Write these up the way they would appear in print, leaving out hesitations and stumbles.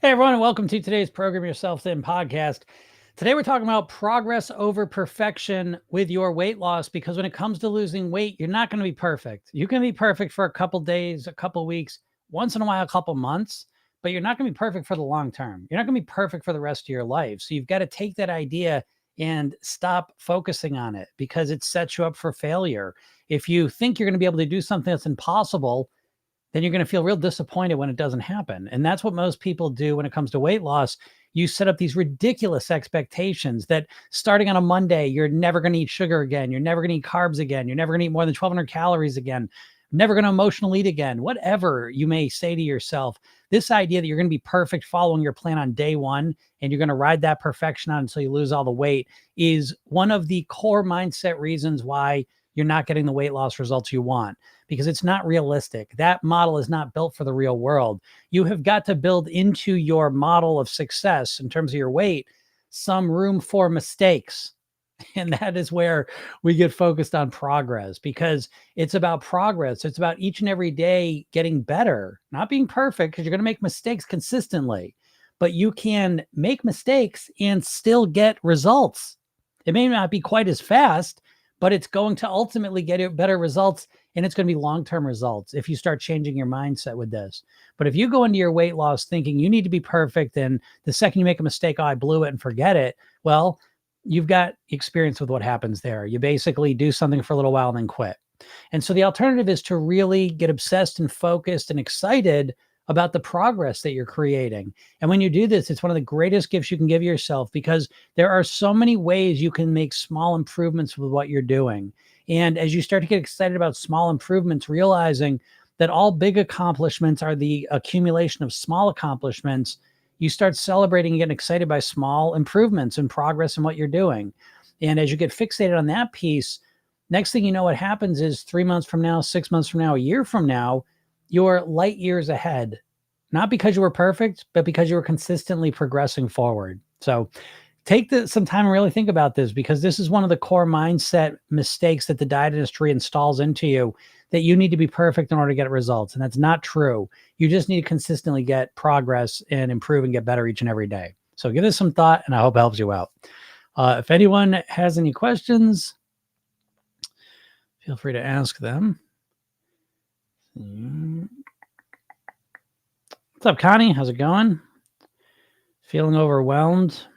Hey, everyone, and welcome to today's Program Yourself Thin podcast. Today, we're talking about progress over perfection with your weight loss, because when it comes to losing weight, you're not going to be perfect. You can be perfect for a couple days, a couple weeks, once in a while, a couple months, but you're not going to be perfect for the long term. You're not going to be perfect for the rest of your life. So you've got to take that idea and stop focusing on it, because it sets you up for failure. If you think you're going to be able to do something that's impossible, then you're going to feel real disappointed when it doesn't happen. And that's what most people do when it comes to weight loss. You set up these ridiculous expectations that starting on a Monday, you're never going to eat sugar again. You're never going to eat carbs again. You're never going to eat more than 1,200 calories again. Never going to emotionally eat again. Whatever you may say to yourself, this idea that you're going to be perfect following your plan on day one and you're going to ride that perfection on until you lose all the weight is one of the core mindset reasons why you're not getting the weight loss results you want, because it's not realistic. That model is not built for the real world. You have got to build into your model of success in terms of your weight some room for mistakes. And that is where we get focused on progress, because it's about progress. It's about each and every day getting better, not being perfect, because you're going to make mistakes consistently, but you can make mistakes and still get results. It may not be quite as fast, but it's going to ultimately get you better results, and it's going to be long-term results if you start changing your mindset with this. But if you go into your weight loss thinking you need to be perfect, and the second you make a mistake, oh, I blew it, and forget it, well, you've got experience with what happens there. You basically do something for a little while and then quit. And so the alternative is to really get obsessed and focused and excited about the progress that you're creating. And when you do this, it's one of the greatest gifts you can give yourself, because there are so many ways you can make small improvements with what you're doing. And as you start to get excited about small improvements, realizing that all big accomplishments are the accumulation of small accomplishments, you start celebrating and getting excited by small improvements and progress in what you're doing. And as you get fixated on that piece, next thing you know, what happens is 3 months from now, 6 months from now, a year from now, you're light years ahead, not because you were perfect, but because you were consistently progressing forward. So take some time and really think about this, because this is one of the core mindset mistakes that the diet industry installs into you, that you need to be perfect in order to get results. And that's not true. You just need to consistently get progress and improve and get better each and every day. So give this some thought, and I hope it helps you out. If anyone has any questions, feel free to ask them. What's up, Connie? How's it going? Feeling overwhelmed?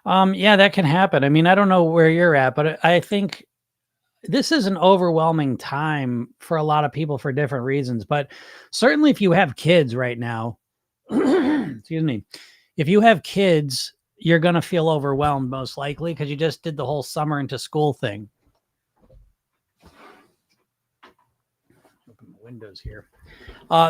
Yeah, that can happen. I mean, I don't know where you're at, but I think this is an overwhelming time for a lot of people for different reasons. But certainly if you have kids right now, excuse me, if you have kids, you're going to feel overwhelmed most likely, because you just did the whole summer into school thing. Open the windows here.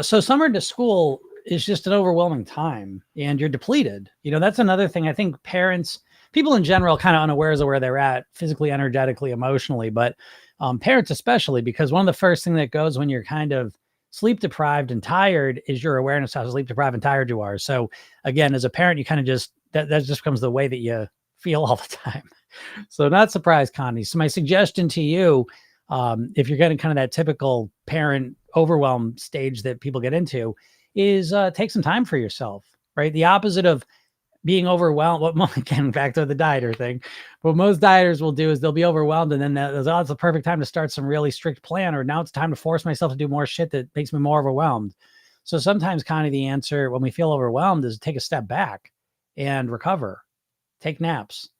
So summer into school is just an overwhelming time, and you're depleted. You know, that's another thing. I think parents, people in general, kind of unawares of where they're at physically, energetically, emotionally, but parents especially, because one of the first things that goes when you're kind of sleep deprived and tired is your awareness how sleep deprived and tired you are. So again, as a parent, you kind of just, that just becomes the way that you feel all the time. So not surprised, Connie. So my suggestion to you, if you're getting kind of that typical parent overwhelm stage that people get into, is take some time for yourself, right? The opposite of being overwhelmed. What, again, back to the dieter thing. What most dieters will do is they'll be overwhelmed, and then oh, it's the perfect time to start some really strict plan, or now it's time to force myself to do more shit that makes me more overwhelmed. So sometimes, Connie, the answer when we feel overwhelmed is take a step back and recover, take naps,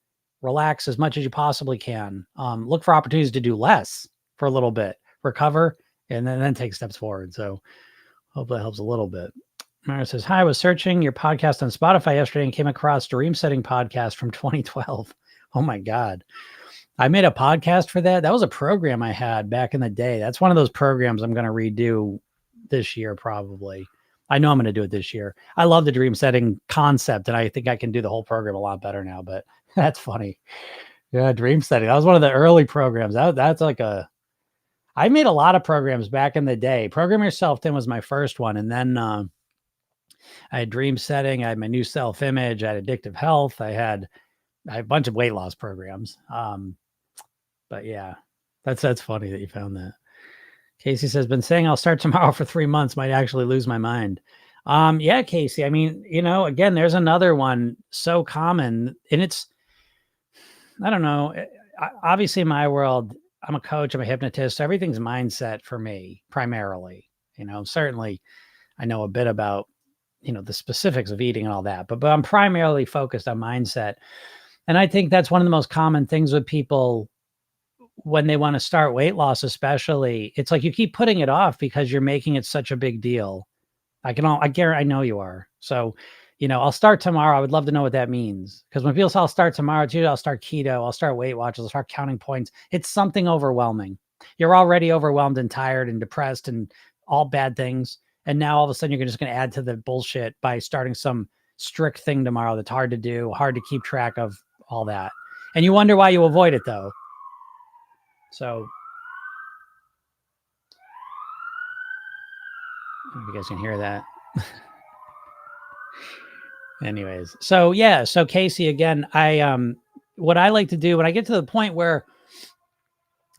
relax as much as you possibly can. Look for opportunities to do less for a little bit, recover, and then take steps forward. So hope that helps a little bit. Mara says, hi, I was searching your podcast on Spotify yesterday and came across Dream Setting podcast from 2012. Oh my God. I made a podcast for that. That was a program I had back in the day. That's one of those programs I'm going to redo this year, probably. I know I'm going to do it this year. I love the dream setting concept, and I think I can do the whole program a lot better now, but that's funny. Yeah, dream setting. That was one of the early programs. That's like I made a lot of programs back in the day. Program Yourself Thin was my first one. And then I had dream setting. I had my new self-image. I had addictive health. I had a bunch of weight loss programs. But yeah, that's funny that you found that. Casey says, been saying I'll start tomorrow for 3 months, might actually lose my mind. Yeah, Casey. I mean, again, there's another one so common, and I don't know. Obviously, in my world, I'm a coach, I'm a hypnotist. So everything's mindset for me primarily. Certainly I know a bit about, the specifics of eating and all that, but I'm primarily focused on mindset. And I think that's one of the most common things with people when they want to start weight loss, especially. It's like you keep putting it off because you're making it such a big deal. I guarantee, I know you are. So, I'll start tomorrow. I would love to know what that means. Because when people say I'll start tomorrow, too, I'll start keto, I'll start Weight Watchers, I'll start counting points. It's something overwhelming. You're already overwhelmed and tired and depressed and all bad things. And now all of a sudden you're just going to add to the bullshit by starting some strict thing tomorrow that's hard to do, hard to keep track of, all that. And you wonder why you avoid it, though. So, I don't know if you guys can hear that. Anyways, so yeah, so Casey, again, what I like to do when I get to the point where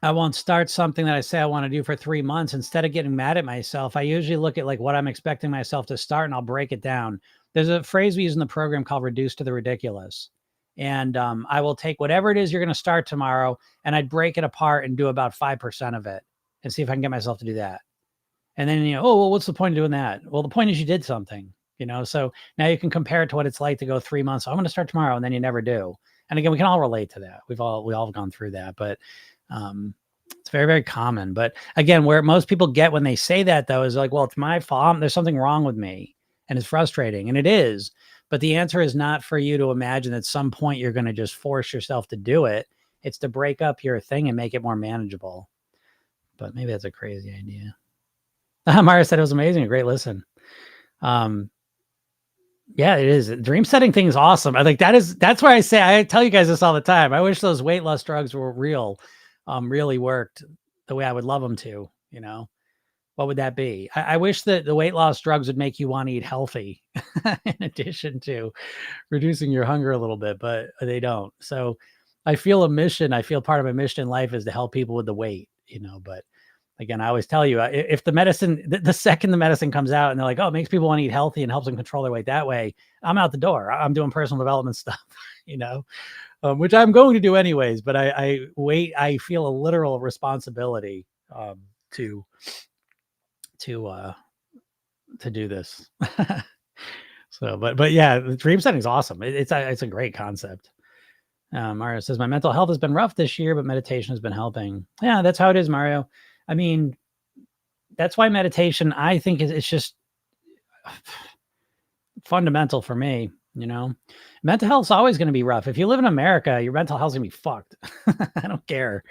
I won't start something that I say I want to do for 3 months, instead of getting mad at myself, I usually look at like what I'm expecting myself to start and I'll break it down. There's a phrase we use in the program called reduce to the ridiculous. And I will take whatever it is you're going to start tomorrow and I'd break it apart and do about 5% of it and see if I can get myself to do that. And then, oh, well, what's the point of doing that? Well, the point is you did something, so now you can compare it to what it's like to go 3 months. I'm going to start tomorrow. And then you never do. And again, we can all relate to that. We all gone through that, but it's very, very common. But again, where most people get when they say that, though, is like, well, it's my fault. There's something wrong with me. And it's frustrating. And it is. But the answer is not for you to imagine at some point you're going to just force yourself to do it. It's to break up your thing and make it more manageable. But maybe that's a crazy idea. Mara said it was amazing. A great listen. Yeah, it is. Dream setting thing is awesome. I think that's why I tell you guys this all the time. I wish those weight loss drugs were real, really worked the way I would love them to, what would that be? I wish that the weight loss drugs would make you want to eat healthy in addition to reducing your hunger a little bit, but they don't. So I feel part of my mission in life is to help people with the weight, but again, I always tell you, if the medicine, the second the medicine comes out and they're like, oh, it makes people want to eat healthy and helps them control their weight that way, I'm out the door. I'm doing personal development stuff, which I'm going to do anyways. But I feel a literal responsibility to do this. So, but yeah, the dream setting is awesome. It's a great concept. Mario says, my mental health has been rough this year, but meditation has been helping. Yeah, that's how it is, Mario. I mean, that's why meditation, I think, it's just fundamental for me. Mental health is always going to be rough. If you live in America, your mental health is going to be fucked. I don't care.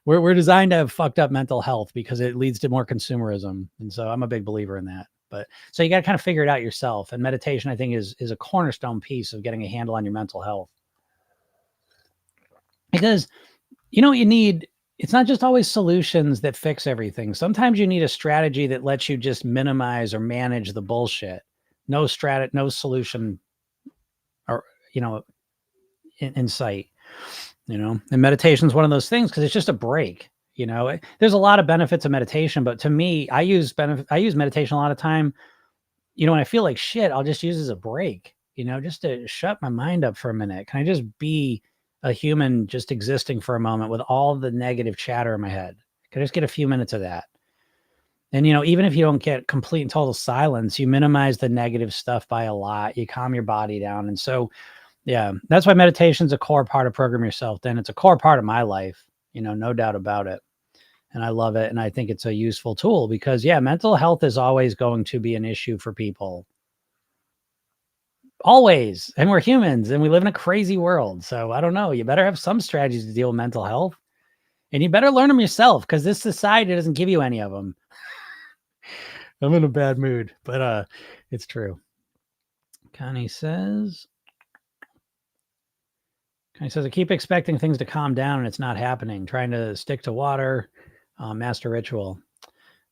We're designed to have fucked up mental health because it leads to more consumerism. And so I'm a big believer in that. But so you got to kind of figure it out yourself. And meditation, I think, is a cornerstone piece of getting a handle on your mental health. Because what you need, it's not just always solutions that fix everything. Sometimes you need a strategy that lets you just minimize or manage the bullshit. No solution or, in sight, and meditation is one of those things because it's just a break. There's a lot of benefits of meditation, but to me, I use meditation a lot of time. When I feel like shit, I'll just use it as a break, just to shut my mind up for a minute. Can I just be a human just existing for a moment with all the negative chatter in my head? Can I just get a few minutes of that? And, even if you don't get complete and total silence, you minimize the negative stuff by a lot. You calm your body down. And so, yeah, that's why meditation is a core part of Program Yourself. Then it's a core part of my life, no doubt about it. And I love it. And I think it's a useful tool because, yeah, mental health is always going to be an issue for people. Always. And we're humans and we live in a crazy world. So I don't know. You better have some strategies to deal with mental health. And you better learn them yourself because this society doesn't give you any of them. I'm in a bad mood, but it's true. Connie says, I keep expecting things to calm down and it's not happening. Trying to stick to water, master ritual.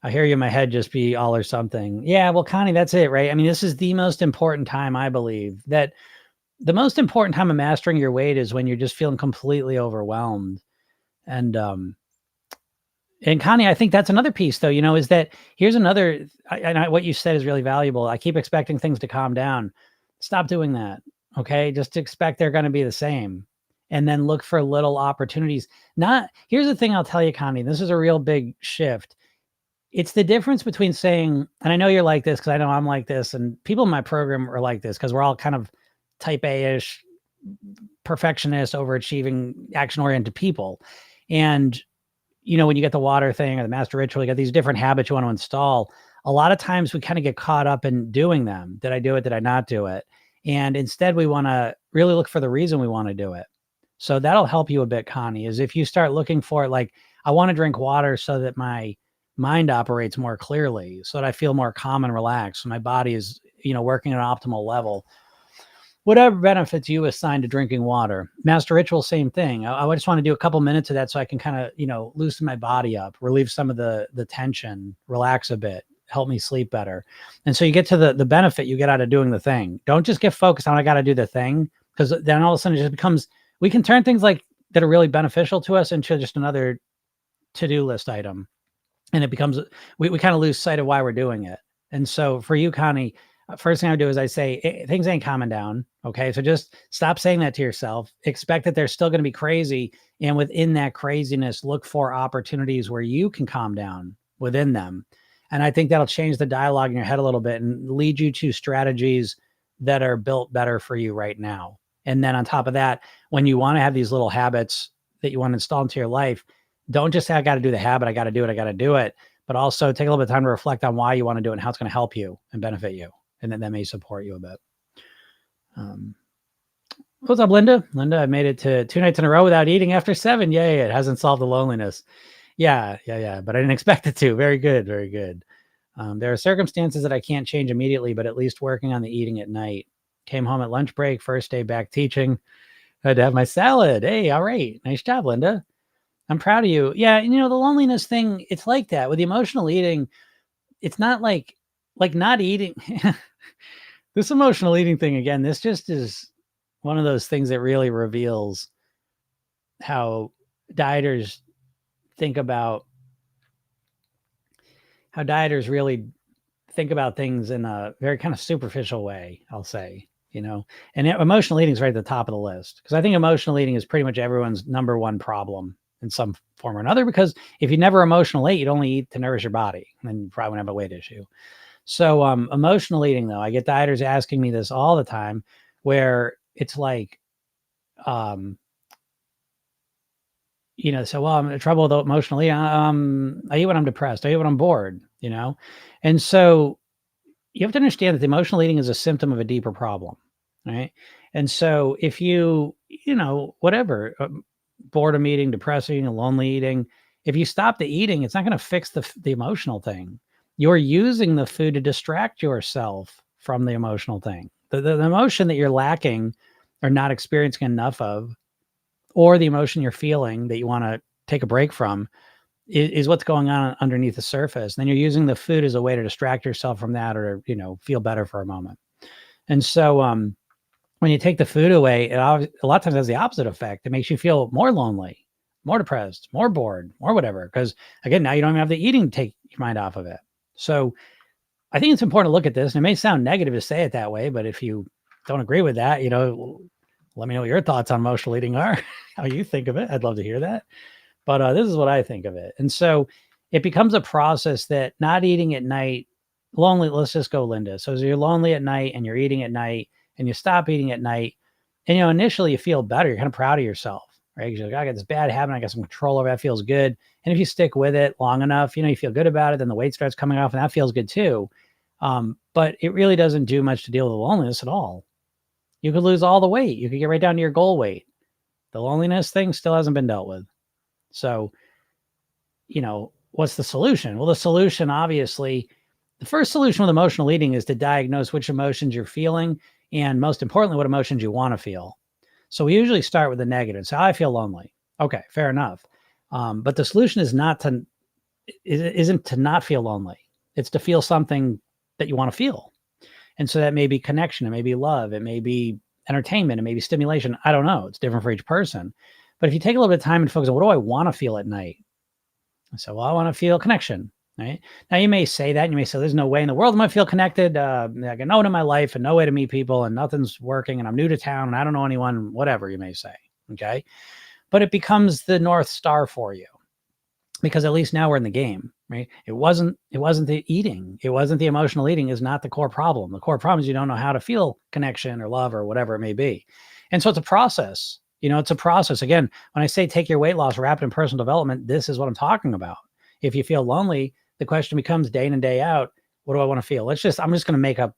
I hear you in my head just be all or something. Yeah, well, Connie, that's it, right? I mean, this is the most important time, I believe, that the most important time of mastering your weight is when you're just feeling completely overwhelmed. And And Connie, I think that's another piece though, is that here's another, what you said is really valuable. I keep expecting things to calm down. Stop doing that. Okay. Just expect they're going to be the same, and then look for little opportunities. Here's the thing I'll tell you, Connie, this is a real big shift. It's the difference between saying, and I know you're like this because I know I'm like this, and people in my program are like this because we're all kind of type A-ish, perfectionist, overachieving, action-oriented people. And when you get the water thing or the master ritual, you got these different habits you want to install. A lot of times we kind of get caught up in doing them. Did I do it? Did I not do it? And instead we want to really look for the reason we want to do it. So that'll help you a bit, Connie, is if you start looking for it, like, I want to drink water so that my mind operates more clearly, so that I feel more calm and relaxed. So my body is, working at an optimal level. Whatever benefits you assign to drinking water. Master ritual, same thing. I just want to do a couple minutes of that so I can kind of, loosen my body up, relieve some of the tension, relax a bit, help me sleep better. And so you get to the benefit you get out of doing the thing. Don't just get focused on, I got to do the thing, because then all of a sudden it just becomes, we can turn things like that are really beneficial to us into just another to-do list item. And it becomes, we kind of lose sight of why we're doing it. And so for you, Connie, first thing I do is I say, things ain't calming down. Okay. So just stop saying that to yourself. Expect that they're still going to be crazy. And within that craziness, look for opportunities where you can calm down within them. And I think that'll change the dialogue in your head a little bit and lead you to strategies that are built better for you right now. And then on top of that, when you want to have these little habits that you want to install into your life, don't just say, I got to do the habit. I got to do it. But also take a little bit of time to reflect on why you want to do it and how it's going to help you and benefit you. And then that may support you a bit. What's up, Linda? Linda, I made it to 2 nights in a row without eating after 7. Yay, it hasn't solved the loneliness. Yeah. But I didn't expect it to. Very good. There are circumstances that I can't change immediately, but at least working on the eating at night. Came home at lunch break, first day back teaching. Had to have my salad. Hey, all right. Nice job, Linda. I'm proud of you. Yeah, the loneliness thing, it's like that. With the emotional eating, it's not like not eating. This emotional eating thing, again, this just is one of those things that really reveals how dieters really think about things in a very kind of superficial way, I'll say, and emotional eating is right at the top of the list, because I think emotional eating is pretty much everyone's number one problem in some form or another, because if you never emotional ate, you'd only eat to nourish your body, and then you probably wouldn't have a weight issue. So emotional eating, though, I get dieters asking me this all the time, where it's like, so, well, I'm in trouble with emotional eating. I eat when I'm depressed. I eat when I'm bored, and so you have to understand that the emotional eating is a symptom of a deeper problem, right? And so if you, whatever, boredom eating, depressed eating, lonely eating, if you stop the eating, it's not going to fix the emotional thing. You're using the food to distract yourself from the emotional thing. The emotion that you're lacking or not experiencing enough of, or the emotion you're feeling that you want to take a break from, is what's going on underneath the surface. And then you're using the food as a way to distract yourself from that, or, feel better for a moment. And so when you take the food away, a lot of times has the opposite effect. It makes you feel more lonely, more depressed, more bored, more whatever. Because again, now you don't even have the eating to take your mind off of it. So I think it's important to look at this. And it may sound negative to say it that way, but if you don't agree with that, let me know what your thoughts on emotional eating are, how you think of it. I'd love to hear that. But this is what I think of it. And so it becomes a process that not eating at night, lonely, let's just go, Linda. So you're lonely at night and you're eating at night and you stop eating at night. And, initially you feel better. You're kind of proud of yourself, right? Because you're like, I got this bad habit. I got some control over it. That feels good. And if you stick with it long enough, you feel good about it. Then the weight starts coming off and that feels good too. But it really doesn't do much to deal with the loneliness at all. You could lose all the weight. You could get right down to your goal weight. The loneliness thing still hasn't been dealt with. So, what's the solution? Well, the solution, obviously, the first solution with emotional eating is to diagnose which emotions you're feeling, and most importantly, what emotions you want to feel. So we usually start with the negative. So I feel lonely. Okay, fair enough. But the solution isn't to not feel lonely. It's to feel something that you want to feel. And so that may be connection. It may be love. It may be entertainment. It may be stimulation. I don't know. It's different for each person. But if you take a little bit of time and focus on, what do I want to feel at night? I said, well, I want to feel connection. Right now, you may say that, and you may say, "There's no way in the world I'm gonna feel connected. I got no one in my life, and no way to meet people, and nothing's working, and I'm new to town, and I don't know anyone." Whatever you may say, okay. But it becomes the North Star for you because at least now we're in the game, right? It wasn't the eating. It wasn't the emotional eating is not the core problem. The core problem is you don't know how to feel connection or love or whatever it may be. And so it's a process. It's a process. Again, when I say take your weight loss rapid in personal development, this is what I'm talking about. If you feel lonely, the question becomes day in and day out, what do I want to feel? I'm just going to make up,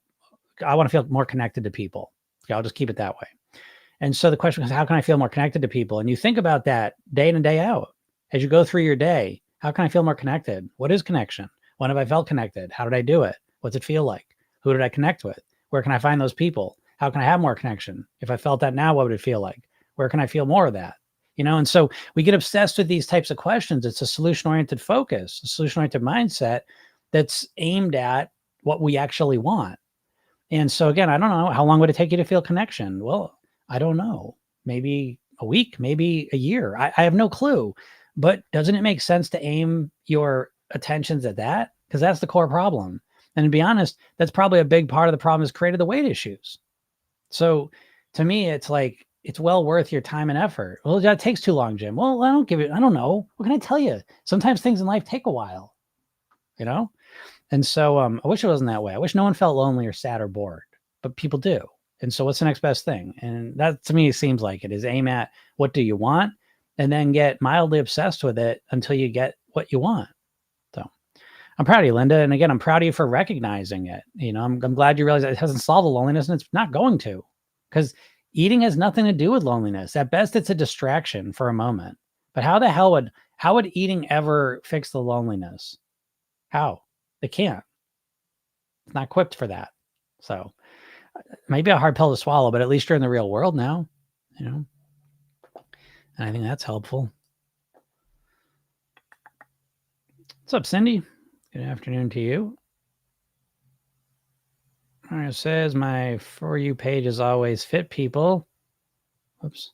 I want to feel more connected to people. Okay, I'll just keep it that way. And so the question is, how can I feel more connected to people? And you think about that day in and day out. As you go through your day, how can I feel more connected? What is connection? When have I felt connected? How did I do it? What's it feel like? Who did I connect with? Where can I find those people? How can I have more connection? If I felt that now, what would it feel like? Where can I feel more of that? And so we get obsessed with these types of questions. It's a solution-oriented focus, a solution-oriented mindset that's aimed at what we actually want. And so again, I don't know, how long would it take you to feel connection? Well, I don't know. Maybe a week, maybe a year. I have no clue. But doesn't it make sense to aim your attentions at that? Because that's the core problem. And to be honest, that's probably a big part of the problem has created the weight issues. So to me, it's like, it's well worth your time and effort. Well, that takes too long, Jim. Well, I don't know. What can I tell you? Sometimes things in life take a while, And so I wish it wasn't that way. I wish no one felt lonely or sad or bored, but people do. And so what's the next best thing? And that to me seems like it is aim at what do you want and then get mildly obsessed with it until you get what you want. So I'm proud of you, Linda. And again, I'm proud of you for recognizing it. I'm glad you realize that it hasn't solved the loneliness and it's not going to, because eating has nothing to do with loneliness. At best, it's a distraction for a moment. But how would eating ever fix the loneliness? How? It can't. It's not equipped for that. So maybe a hard pill to swallow, but at least you're in the real world now, And I think that's helpful. What's up, Cindy? Good afternoon to you. All right, it says my For You page is always fit people. Oops.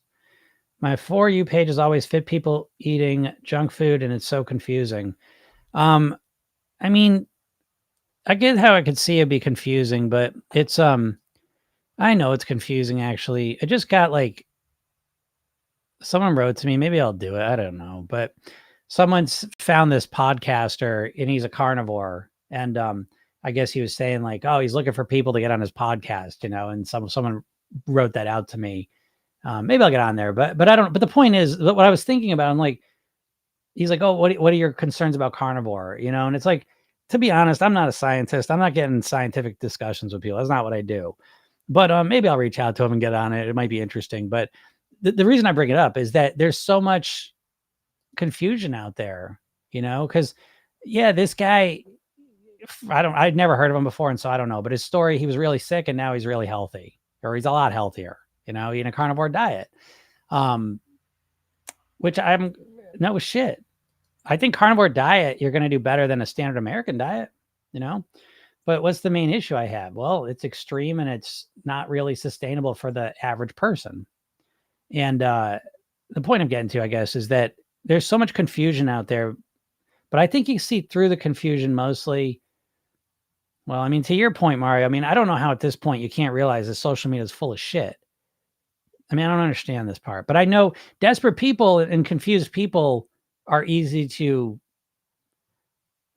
My For You page is always fit people eating junk food, and it's so confusing. I mean, I get how I could see it be confusing, but it's I know it's confusing actually. I just got someone wrote to me, maybe I'll do it, I don't know, but someone's found this podcaster and he's a carnivore, and I guess he was saying oh, he's looking for people to get on his podcast, and someone wrote that out to me. Maybe I'll get on there, but I don't. But the point is, what I was thinking about, I'm like, he's like, oh, what are your concerns about carnivore? And it's like, to be honest, I'm not a scientist. I'm not getting scientific discussions with people. That's not what I do. But maybe I'll reach out to him and get on it. It might be interesting. But the reason I bring it up is that there's so much confusion out there, because this guy, I'd never heard of him before, and so I don't know. But his story, he was really sick, and now he's really healthy, or he's a lot healthier. Eating a carnivore diet, which no shit. I think carnivore diet, you're going to do better than a standard American diet, but what's the main issue I have? Well, it's extreme and it's not really sustainable for the average person. And the point I'm getting to, I guess, is that there's so much confusion out there, but I think you see through the confusion mostly. Well, I mean, to your point, Mario, I don't know how at this point you can't realize that social media is full of shit. I don't understand this part, but I know desperate people and confused people are easy to,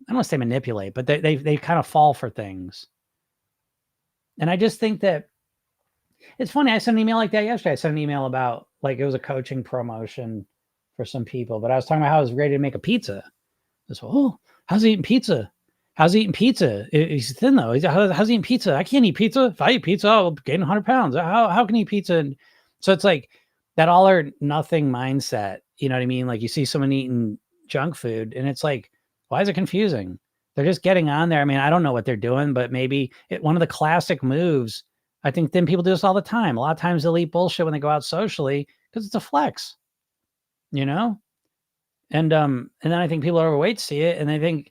I don't want to say manipulate, but they kind of fall for things. And I just think that it's funny. I sent an email like that yesterday. I sent an email about it was a coaching promotion for some people, but I was talking about how I was ready to make a pizza. I was, oh, how's he eating pizza? How's he eating pizza? He's thin though. How's he eating pizza? I can't eat pizza. If I eat pizza, I'll gain 100 pounds. How can he eat pizza? And so it's like that all or nothing mindset. You know what I mean? You see someone eating junk food and it's like, why is it confusing? They're just getting on there. I don't know what they're doing, but maybe one of the classic moves, I think then people do this all the time. A lot of times they'll eat bullshit when they go out socially because it's a flex, And then I think people overweight see it and they think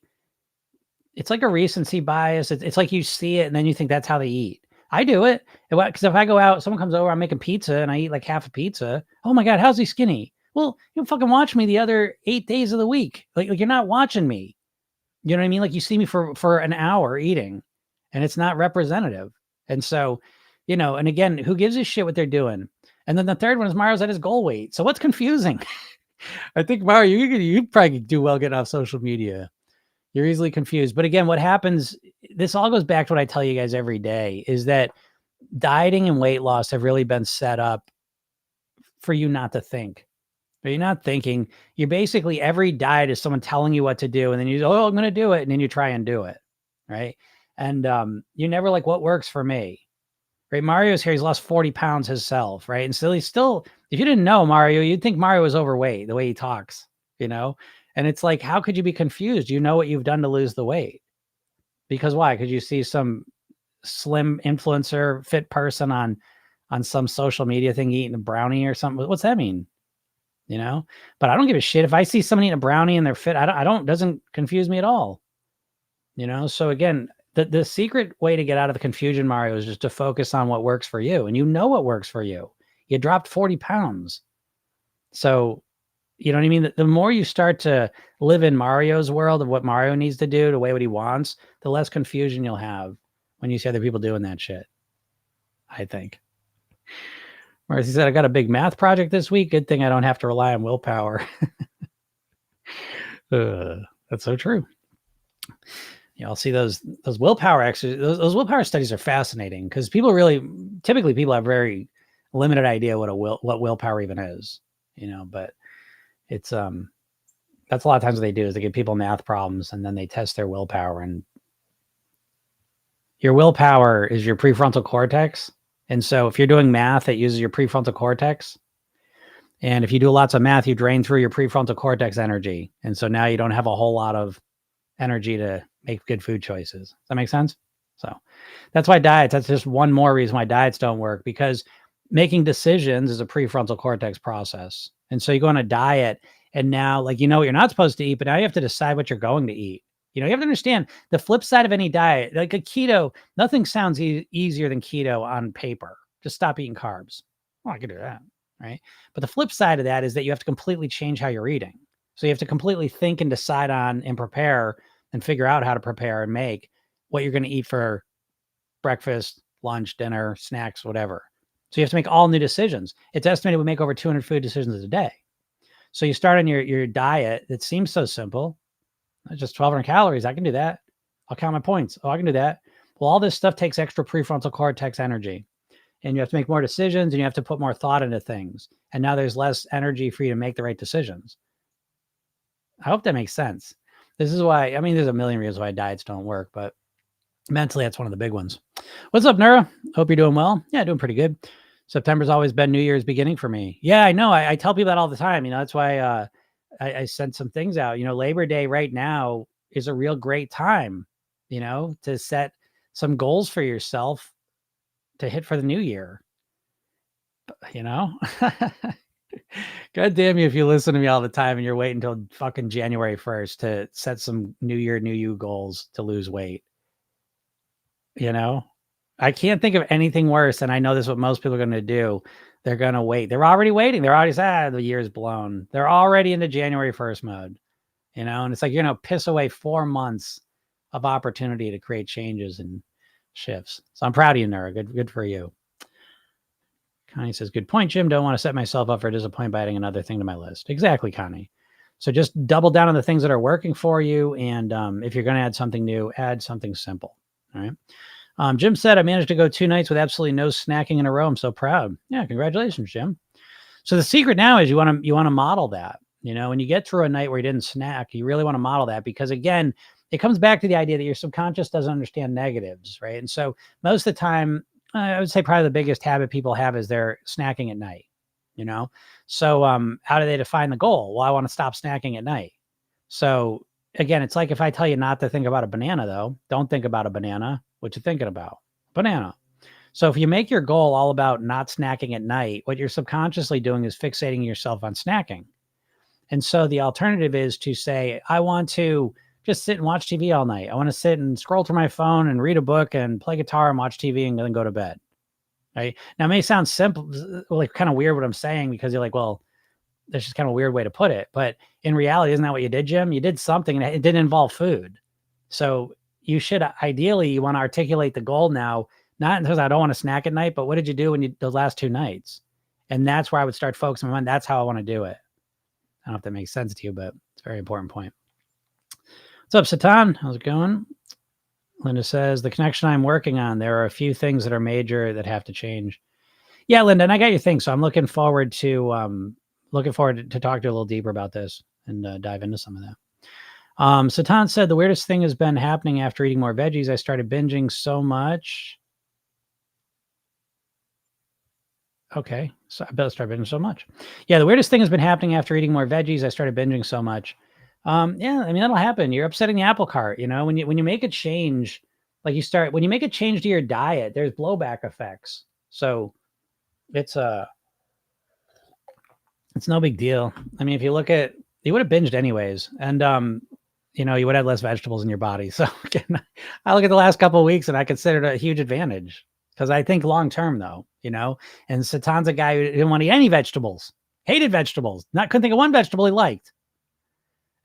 it's like a recency bias. It's like you see it and then you think that's how they eat. I do it because if I go out, someone comes over, I'm making pizza and I eat half a pizza. Oh my God, how's he skinny? Well, you don't fucking watch me the other 8 days of the week. Like you're not watching me. You know what I mean? Like you see me for an hour eating and it's not representative. And so, and again, who gives a shit what they're doing? And then the third one is Mario's at his goal weight. So what's confusing? I think Mario, you probably do well getting off social media. You're easily confused. But again, what happens, this all goes back to what I tell you guys every day, is that dieting and weight loss have really been set up for you not to think. But you're not thinking. You're basically, every diet is someone telling you what to do. And then you go, oh, I'm going to do it. And then you try and do it. Right. And you're never like, what works for me? Right. Mario's here. He's lost 40 pounds himself. Right. And so he's still, if you didn't know Mario, you'd think Mario was overweight the way he talks, and it's like, how could you be confused? You know what you've done to lose the weight. Because why? Because you see some slim influencer fit person on some social media thing eating a brownie or something. What's that mean? But I don't give a shit if I see someone eating a brownie and they're fit. Doesn't confuse me at all. So again, the secret way to get out of the confusion, Mario, is just to focus on what works for you. And you know what works for you. You dropped 40 pounds. So, you know what I mean? The more you start to live in Mario's world of what Mario needs to do to weigh what he wants, the less confusion you'll have when you see other people doing that shit, I think. Marcy said, I got a big math project this week. Good thing I don't have to rely on willpower. That's so true. I'll see those willpower exercises. Those willpower studies are fascinating because typically people have very limited idea what willpower even is, but it's, that's a lot of times what they do is they give people math problems and then they test their willpower, and your willpower is your prefrontal cortex. And so if you're doing math, it uses your prefrontal cortex. And if you do lots of math, you drain through your prefrontal cortex energy. And so now you don't have a whole lot of energy to make good food choices. Does that make sense? So that's why that's just one more reason why diets don't work, because making decisions is a prefrontal cortex process. And so you go on a diet and now what you're not supposed to eat, but now you have to decide what you're going to eat. You have to understand the flip side of any diet, like a keto, nothing sounds easier than keto on paper. Just stop eating carbs. Well, I can do that. Right. But the flip side of that is that you have to completely change how you're eating. So you have to completely think and decide on and prepare and figure out how to prepare and make what you're going to eat for breakfast, lunch, dinner, snacks, whatever. So you have to make all new decisions. It's estimated we make over 200 food decisions a day. So you start on your diet that seems so simple. It's just 1,200 calories. I can do that. I'll count my points. Oh, I can do that. Well, all this stuff takes extra prefrontal cortex energy, and you have to make more decisions and you have to put more thought into things. And now there's less energy for you to make the right decisions. I hope that makes sense. This is why, there's a million reasons why diets don't work, but mentally, that's one of the big ones. What's up, Nura? Hope you're doing well. Yeah, doing pretty good. September's always been New Year's beginning for me. Yeah, I know. I tell people that all the time. That's why I sent some things out. Labor Day right now is a real great time, to set some goals for yourself to hit for the new year. God damn you if you listen to me all the time and you're waiting until fucking January 1st to set some new year, new you goals to lose weight. I can't think of anything worse, and I know this is what most people are going to do. They're going to wait. They're already waiting. They're already sad. The year's blown. They're already into January 1st mode, and it's like you're going to piss away 4 months of opportunity to create changes and shifts. So I'm proud of you, Nura. Good for you. Connie says, good point, Jim. Don't want to set myself up for disappointment by adding another thing to my list. Exactly, Connie. So just double down on the things that are working for you. And if you're going to add something new, add something simple. All right. Jim said, I managed to go 2 nights with absolutely no snacking in a row. I'm so proud. Yeah. Congratulations, Jim. So the secret now is you want to model that, when you get through a night where you didn't snack, you really want to model that, because again, it comes back to the idea that your subconscious doesn't understand negatives. Right. And so most of the time, I would say probably the biggest habit people have is they're snacking at night, So how do they define the goal? Well, I want to stop snacking at night. So again, it's like if I tell you not to think about a banana, though, don't think about a banana. What you thinking about? Banana. So if you make your goal all about not snacking at night, what you're subconsciously doing is fixating yourself on snacking. And so the alternative is to say, I want to just sit and watch TV all night. I want to sit and scroll through my phone and read a book and play guitar and watch TV and then go to bed. Right? Now, it may sound simple, like kind of weird what I'm saying, because you're like, well, that's just kind of a weird way to put it. But in reality, isn't that what you did, Jim? You did something and it didn't involve food. So you should ideally, you want to articulate the goal now, not because I don't want to snack at night, but what did you do when you those last 2 nights? And that's where I would start focusing on. That's how I want to do it. I don't know if that makes sense to you, but it's a very important point. What's up, Satan? How's it going? Linda says, the connection I'm working on, there are a few things that are major that have to change. Yeah, Linda, and I got your thing. So I'm looking forward to talk to you a little deeper about this and dive into some of that. Satan said, the weirdest thing has been happening after eating more veggies. I started binging so much. Okay, so I better start binging so much. Yeah, the weirdest thing has been happening after eating more veggies. I started binging so much. Yeah, I mean, that'll happen. You're upsetting the apple cart. You know, when you make a change, when you make a change to your diet, there's blowback effects. So it's no big deal. I mean, if you look at, you would have binged anyways. And, you would have less vegetables in your body. So again, I look at the last couple of weeks and I consider it a huge advantage because I think long-term though, and Satan's a guy who didn't want to eat any vegetables, hated vegetables, couldn't think of one vegetable he liked.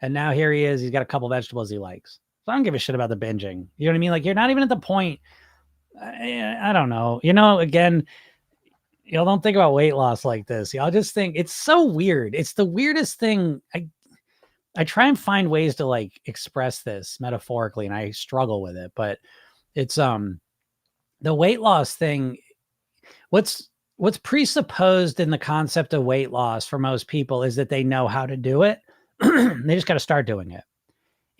And now here he is. He's got a couple vegetables he likes. So I don't give a shit about the binging. You know what I mean? Like you're not even at the point. I don't know. Again, don't think about weight loss like this. Y'all just think it's so weird. It's the weirdest thing. I try and find ways to like express this metaphorically, and I struggle with it. But it's the weight loss thing. What's presupposed in the concept of weight loss for most people is that they know how to do it. They just got to start doing it.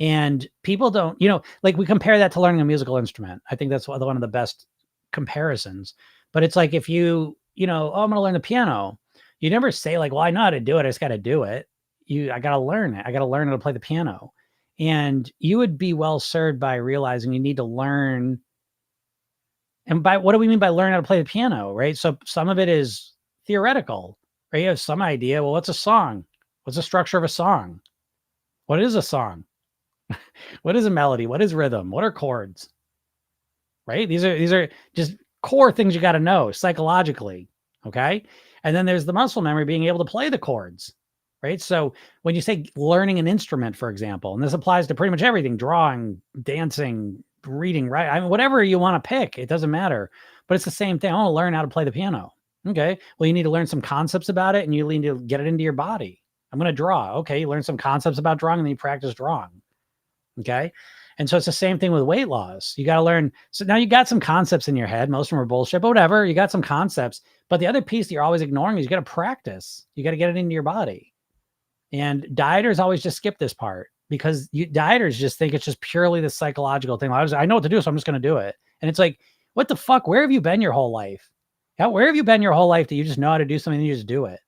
And people don't, like we compare that to learning a musical instrument. I think that's one of the best comparisons. But it's like if you, I'm going to learn the piano. You never say like, well, I know how to do it. I just got to do it. I got to learn it. I got to learn how to play the piano. And you would be well served by realizing you need to learn. And by what do we mean by learn how to play the piano, right? So some of it is theoretical, right? You have some idea. Well, what's a song? What's the structure of a song? What is a song? What is a melody? What is rhythm? What are chords? Right? These are just core things you got to know psychologically. Okay. And then there's the muscle memory, being able to play the chords. Right. So when you say learning an instrument, for example, and this applies to pretty much everything, drawing, dancing, reading, right? I mean, whatever you want to pick, it doesn't matter. But it's the same thing. I want to learn how to play the piano. Okay. Well, you need to learn some concepts about it and you need to get it into your body. I'm going to draw. Okay. You learn some concepts about drawing and then you practice drawing. Okay. And so it's the same thing with weight loss. You got to learn. So now you got some concepts in your head. Most of them are bullshit, but whatever. You got some concepts. But the other piece that you're always ignoring is you got to practice. You got to get it into your body. And dieters always just skip this part because dieters just think it's just purely the psychological thing. I know what to do, so I'm just going to do it. And it's like, what the fuck? Where have you been your whole life? Where have you been your whole life that you just know how to do something and you just do it?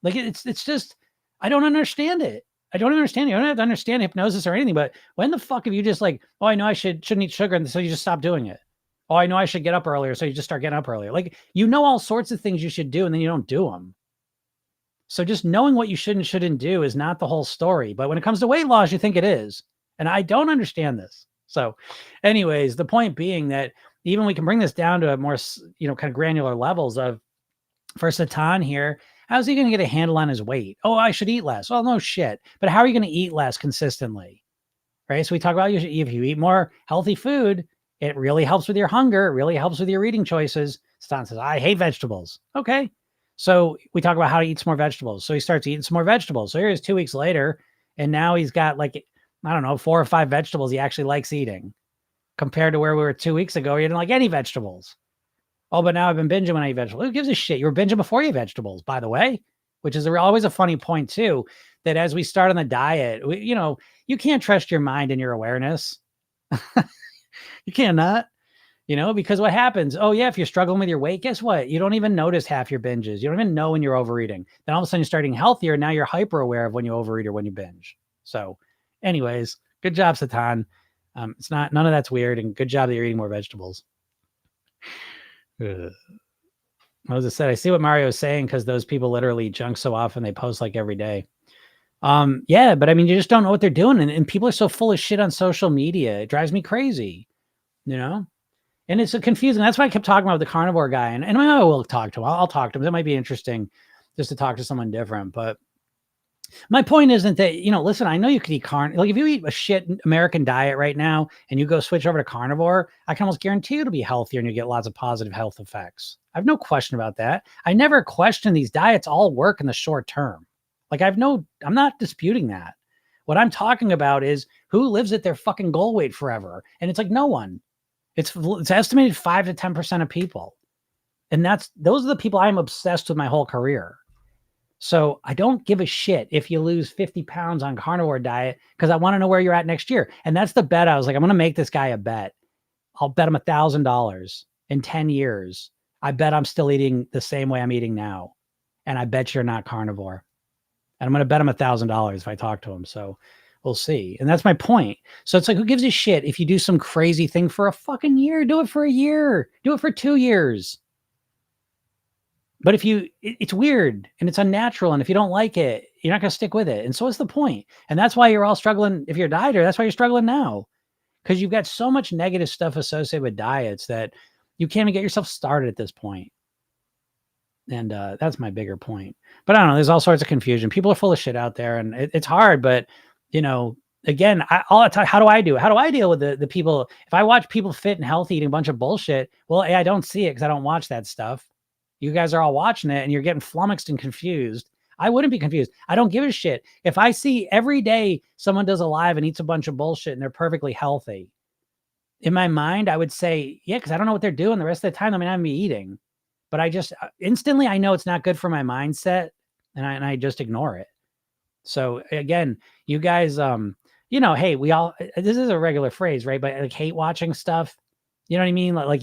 Like it's just, I don't understand it. I don't understand it. You don't have to understand hypnosis or anything, but when the fuck have you just like, oh, I know I shouldn't eat sugar, and so you just stop doing it. Oh, I know I should get up earlier, so you just start getting up earlier. Like, all sorts of things you should do, and then you don't do them. So just knowing what you should and shouldn't do is not the whole story. But when it comes to weight loss, you think it is. And I don't understand this. So anyways, the point being that even we can bring this down to a more, kind of granular levels of, for Satan here, how's he going to get a handle on his weight? Oh, I should eat less. Well, no shit. But how are you going to eat less consistently? Right? So we talk about if you eat more healthy food, it really helps with your hunger. It really helps with your eating choices. Stan says, I hate vegetables. Okay. So we talk about how to eat some more vegetables. So he starts eating some more vegetables. So here he is 2 weeks later, and now he's got 4 or 5 vegetables he actually likes eating compared to where we were 2 weeks ago. He didn't like any vegetables. Oh, but now I've been binging when I eat vegetables. Who gives a shit? You were binging before you ate vegetables, by the way, which is always a funny point too, that as we start on the diet, you can't trust your mind and your awareness. You cannot, because what happens? Oh yeah. If you're struggling with your weight, guess what? You don't even notice half your binges. You don't even know when you're overeating. Then all of a sudden you're starting healthier. Now you're hyper aware of when you overeat or when you binge. So anyways, good job, Satan. None of that's weird, and good job that you're eating more vegetables. Moses said, I see what Mario is saying because those people literally eat junk so often they post like every day. Yeah, but I mean, you just don't know what they're doing. And people are so full of shit on social media. It drives me crazy, and it's confusing. That's why I kept talking about the carnivore guy. And I will talk to him. I'll talk to him. That might be interesting just to talk to someone different. But My point isn't that, listen, I know you could eat like if you eat a shit American diet right now and you go switch over to carnivore, I can almost guarantee you it'll be healthier and you get lots of positive health effects. I have no question about that. I never question these diets all work in the short term. Like I'm not disputing that. What I'm talking about is who lives at their fucking goal weight forever. And it's like no one. It's estimated 5 to 10% of people. And those are the people I'm obsessed with my whole career. So I don't give a shit if you lose 50 pounds on carnivore diet because I want to know where you're at next year. And that's the bet. I was like, I'm going to make this guy a bet. I'll bet him $1,000 in 10 years. I bet I'm still eating the same way I'm eating now. And I bet you're not carnivore. And I'm going to bet him $1,000 if I talk to him. So we'll see. And that's my point. So it's like, who gives a shit if you do some crazy thing for a fucking year? Do it for a year. Do it for 2 years. But it's weird and it's unnatural. And if you don't like it, you're not going to stick with it. And so what's the point? And that's why you're all struggling. If you're a dieter, that's why you're struggling now. Because you've got so much negative stuff associated with diets that you can't even get yourself started at this point. And that's my bigger point. But I don't know. There's all sorts of confusion. People are full of shit out there and it's hard. But, again, how do I do it? How do I deal with the people? If I watch people fit and healthy eating a bunch of bullshit, well, I don't see it because I don't watch that stuff. You guys are all watching it and you're getting flummoxed and confused. I wouldn't be confused. I don't give a shit. If I see every day someone does a live and eats a bunch of bullshit and they're perfectly healthy, in my mind, I would say, yeah, because I don't know what they're doing the rest of the time. I mean, I'm eating, but I just instantly, I know it's not good for my mindset and I just ignore it. So again, you guys, hey, this is a regular phrase, right? But like hate watching stuff. You know what I mean? Like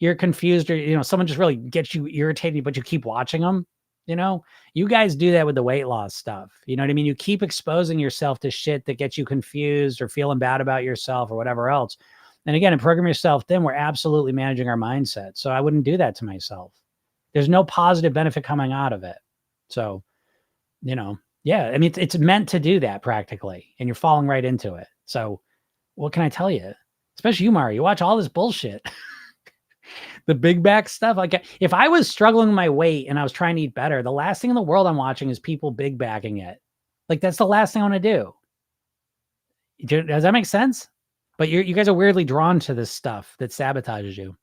you're confused or, someone just really gets you irritated, but you keep watching them. You guys do that with the weight loss stuff. You know what I mean? You keep exposing yourself to shit that gets you confused or feeling bad about yourself or whatever else. And again, in Program Yourself Thin, we're absolutely managing our mindset. So I wouldn't do that to myself. There's no positive benefit coming out of it. So, yeah, I mean, it's meant to do that practically, and you're falling right into it. So what can I tell you? Especially you, Mario, you watch all this bullshit. The big back stuff. Like if I was struggling with my weight and I was trying to eat better, the last thing in the world I'm watching is people big backing it. Like that's the last thing I want to do. Does that make sense? But you guys are weirdly drawn to this stuff that sabotages you.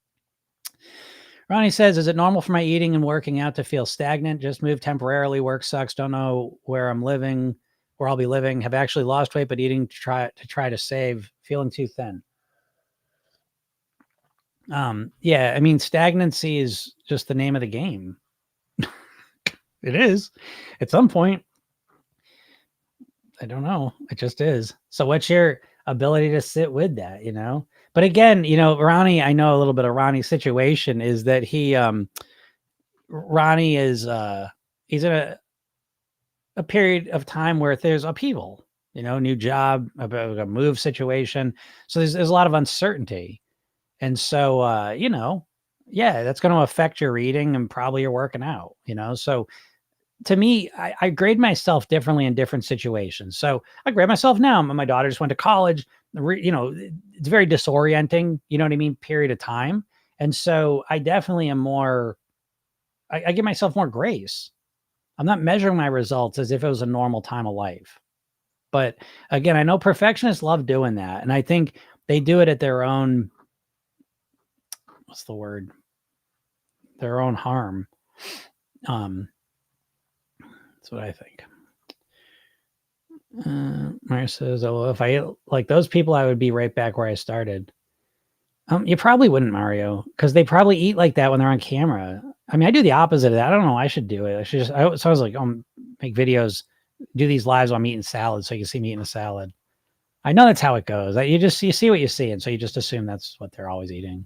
Ronnie says, is it normal for my eating and working out to feel stagnant? Just moved temporarily. Work sucks. Don't know where I'll be living. Have actually lost weight, but eating to try to save. Feeling too thin. Yeah, I mean, stagnancy is just the name of the game. It is at some point. I don't know. It just is. So what's your ability to sit with that, But again, Ronnie, I know a little bit of Ronnie's situation is that Ronnie is, he's in a period of time where there's upheaval, new job, a move situation. So there's a lot of uncertainty. And so, yeah, that's going to affect your eating and probably your working out, So to me, I grade myself differently in different situations. So I grade myself now. My daughter just went to college, it's very disorienting, you know what I mean? Period of time. And so I definitely am I give myself more grace. I'm not measuring my results as if it was a normal time of life. But again, I know perfectionists love doing that. And I think they do it at their own, what's the word? Their own harm. That's what I think. Mara says, oh, if I like those people, I would be right back where I started. You probably wouldn't, Mario, because they probably eat like that when they're on camera. I mean, I do the opposite of that. I don't know. I should do it. So I was like, make videos, do these lives while I'm eating salad so you can see me eating a salad. I know that's how it goes. You see what you see. And so you just assume that's what they're always eating.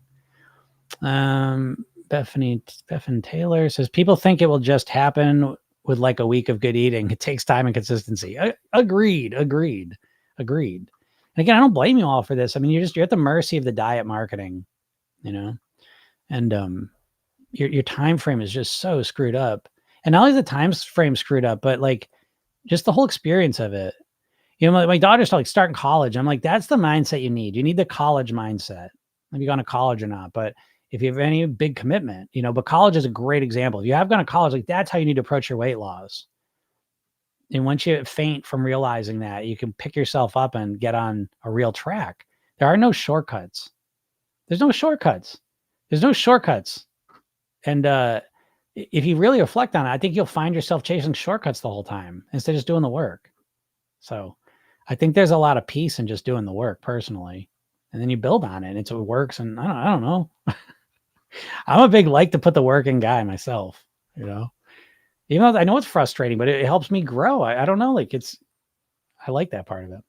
Bethany Taylor says, people think it will just happen with like a week of good eating. It takes time and consistency. Agreed. And again, I don't blame you all for this. I mean, you're at the mercy of the diet marketing, and your time frame is just so screwed up. And not only the time frame screwed up, but like just the whole experience of it. My daughter's like starting college. I'm like, that's the mindset you need. You need the college mindset. Have you gone to college or not? But if you have any big commitment, but college is a great example. If you have gone to college, like that's how you need to approach your weight loss. And once you faint from realizing that, you can pick yourself up and get on a real track. There are no shortcuts. There's no shortcuts. There's no shortcuts. And if you really reflect on it, I think you'll find yourself chasing shortcuts the whole time instead of just doing the work. So I think there's a lot of peace in just doing the work personally. And then you build on it and it works. And I don't know. I'm a big like to put the work in guy myself, you know, even though I know it's frustrating, but it helps me grow. I don't know. Like I like that part of it.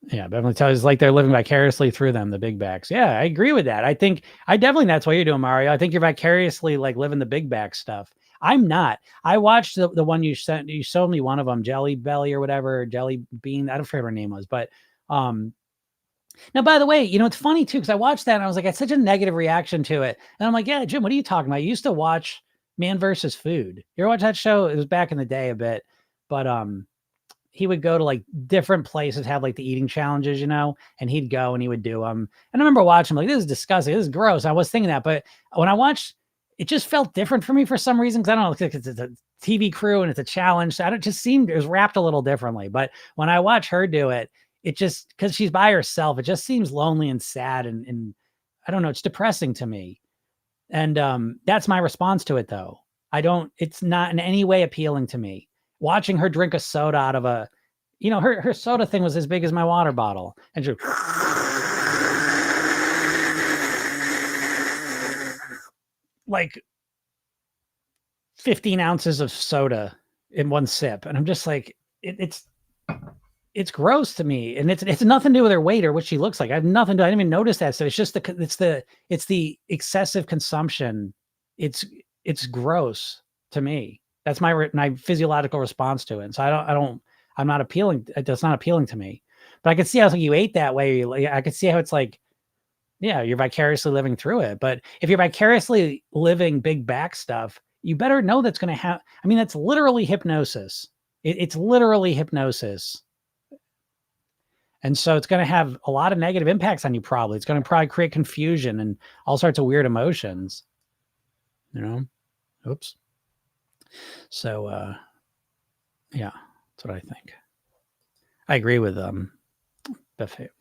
Yeah, Beverly tells like they're living vicariously through them, the big backs. Yeah, I agree with that. I think that's what you're doing, Mario. I think you're vicariously like living the big back stuff. I'm not. I watched the one you sent. You showed me one of them, Jelly Belly or whatever, Jelly Bean. I don't forget what her name was, but now by the way, it's funny too because I watched that and I was like, I had such a negative reaction to it, and I'm like, yeah, Jim, what are you talking about? You used to watch Man versus Food. You ever watch that show? It was back in the day a bit, but he would go to like different places, have like the eating challenges, and he'd go and he would do them. And I remember watching like, this is disgusting. This is gross. I was thinking that, but when I watched, it just felt different for me for some reason. Cause I don't know, it's a TV crew and it's a challenge. So it just seemed, it was wrapped a little differently. But when I watch her do it, it just, cause she's by herself, it just seems lonely and sad. And I don't know, it's depressing to me. And that's my response to it though. It's not in any way appealing to me. Watching her drink a soda out of her soda thing was as big as my water bottle. And she like 15 ounces of soda in one sip. And I'm just like, it's gross to me. And it's nothing to do with her weight or what she looks like. I didn't even notice that. So it's just it's the excessive consumption. It's gross to me. That's my physiological response to it. And so I'm not appealing. It's not appealing to me, but I could see how you ate that way. I could see how it's like, yeah, you're vicariously living through it. But if you're vicariously living big back stuff, you better know that's going to have, that's literally hypnosis. It's literally hypnosis. And so it's going to have a lot of negative impacts on you. Probably it's going to probably create confusion and all sorts of weird emotions, oops. So, yeah, that's what I think. I agree with Bethan.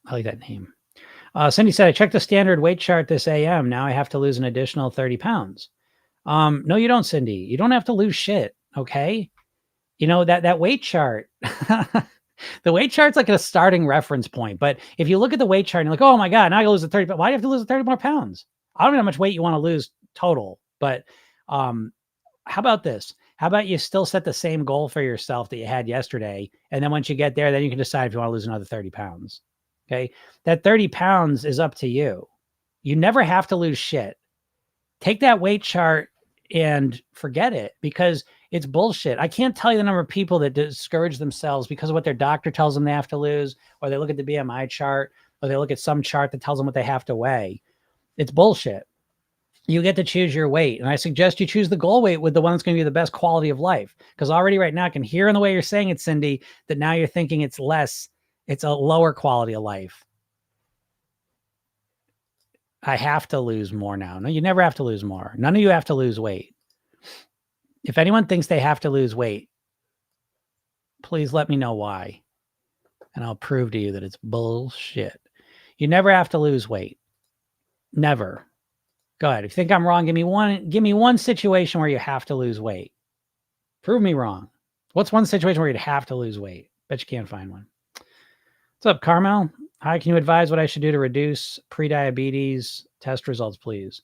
I like that name. Cindy said, I checked the standard weight chart this AM. Now I have to lose an additional 30 pounds. No, you don't, Cindy. You don't have to lose shit. Okay. That weight chart, the weight chart's like a starting reference point. But if you look at the weight chart and you're like, oh my God, now I gotta lose the 30, but why do you have to lose the 30 more pounds? I don't know how much weight you want to lose total, but how about this? How about you still set the same goal for yourself that you had yesterday? And then once you get there, then you can decide if you want to lose another 30 pounds. Okay. That 30 pounds is up to you. You never have to lose shit. Take that weight chart and forget it because it's bullshit. I can't tell you the number of people that discourage themselves because of what their doctor tells them they have to lose, or they look at the BMI chart, or they look at some chart that tells them what they have to weigh. It's bullshit. You get to choose your weight. And I suggest you choose the goal weight with the one that's going to be the best quality of life. Because already right now I can hear in the way you're saying it, Cindy, that now you're thinking it's a lower quality of life. I have to lose more now. No, you never have to lose more. None of you have to lose weight. If anyone thinks they have to lose weight, please let me know why. And I'll prove to you that it's bullshit. You never have to lose weight. Never. Go ahead. If you think I'm wrong, give me one situation where you have to lose weight. Prove me wrong. What's one situation where you'd have to lose weight? Bet you can't find one. What's up, Carmel? Hi, can you advise what I should do to reduce prediabetes? Test results, please.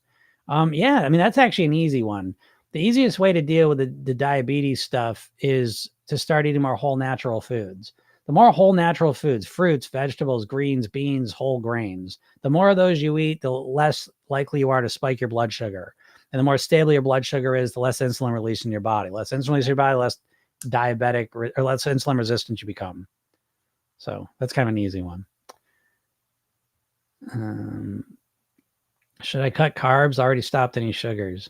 Yeah, that's actually an easy one. The easiest way to deal with the diabetes stuff is to start eating more whole natural foods. The more whole natural foods, fruits, vegetables, greens, beans, whole grains, the more of those you eat, the less likely you are to spike your blood sugar. And the more stable your blood sugar is, the less insulin released in your body. Less insulin released in your body, less diabetic or less insulin resistant you become. So that's kind of an easy one. Should I cut carbs? I already stopped any sugars.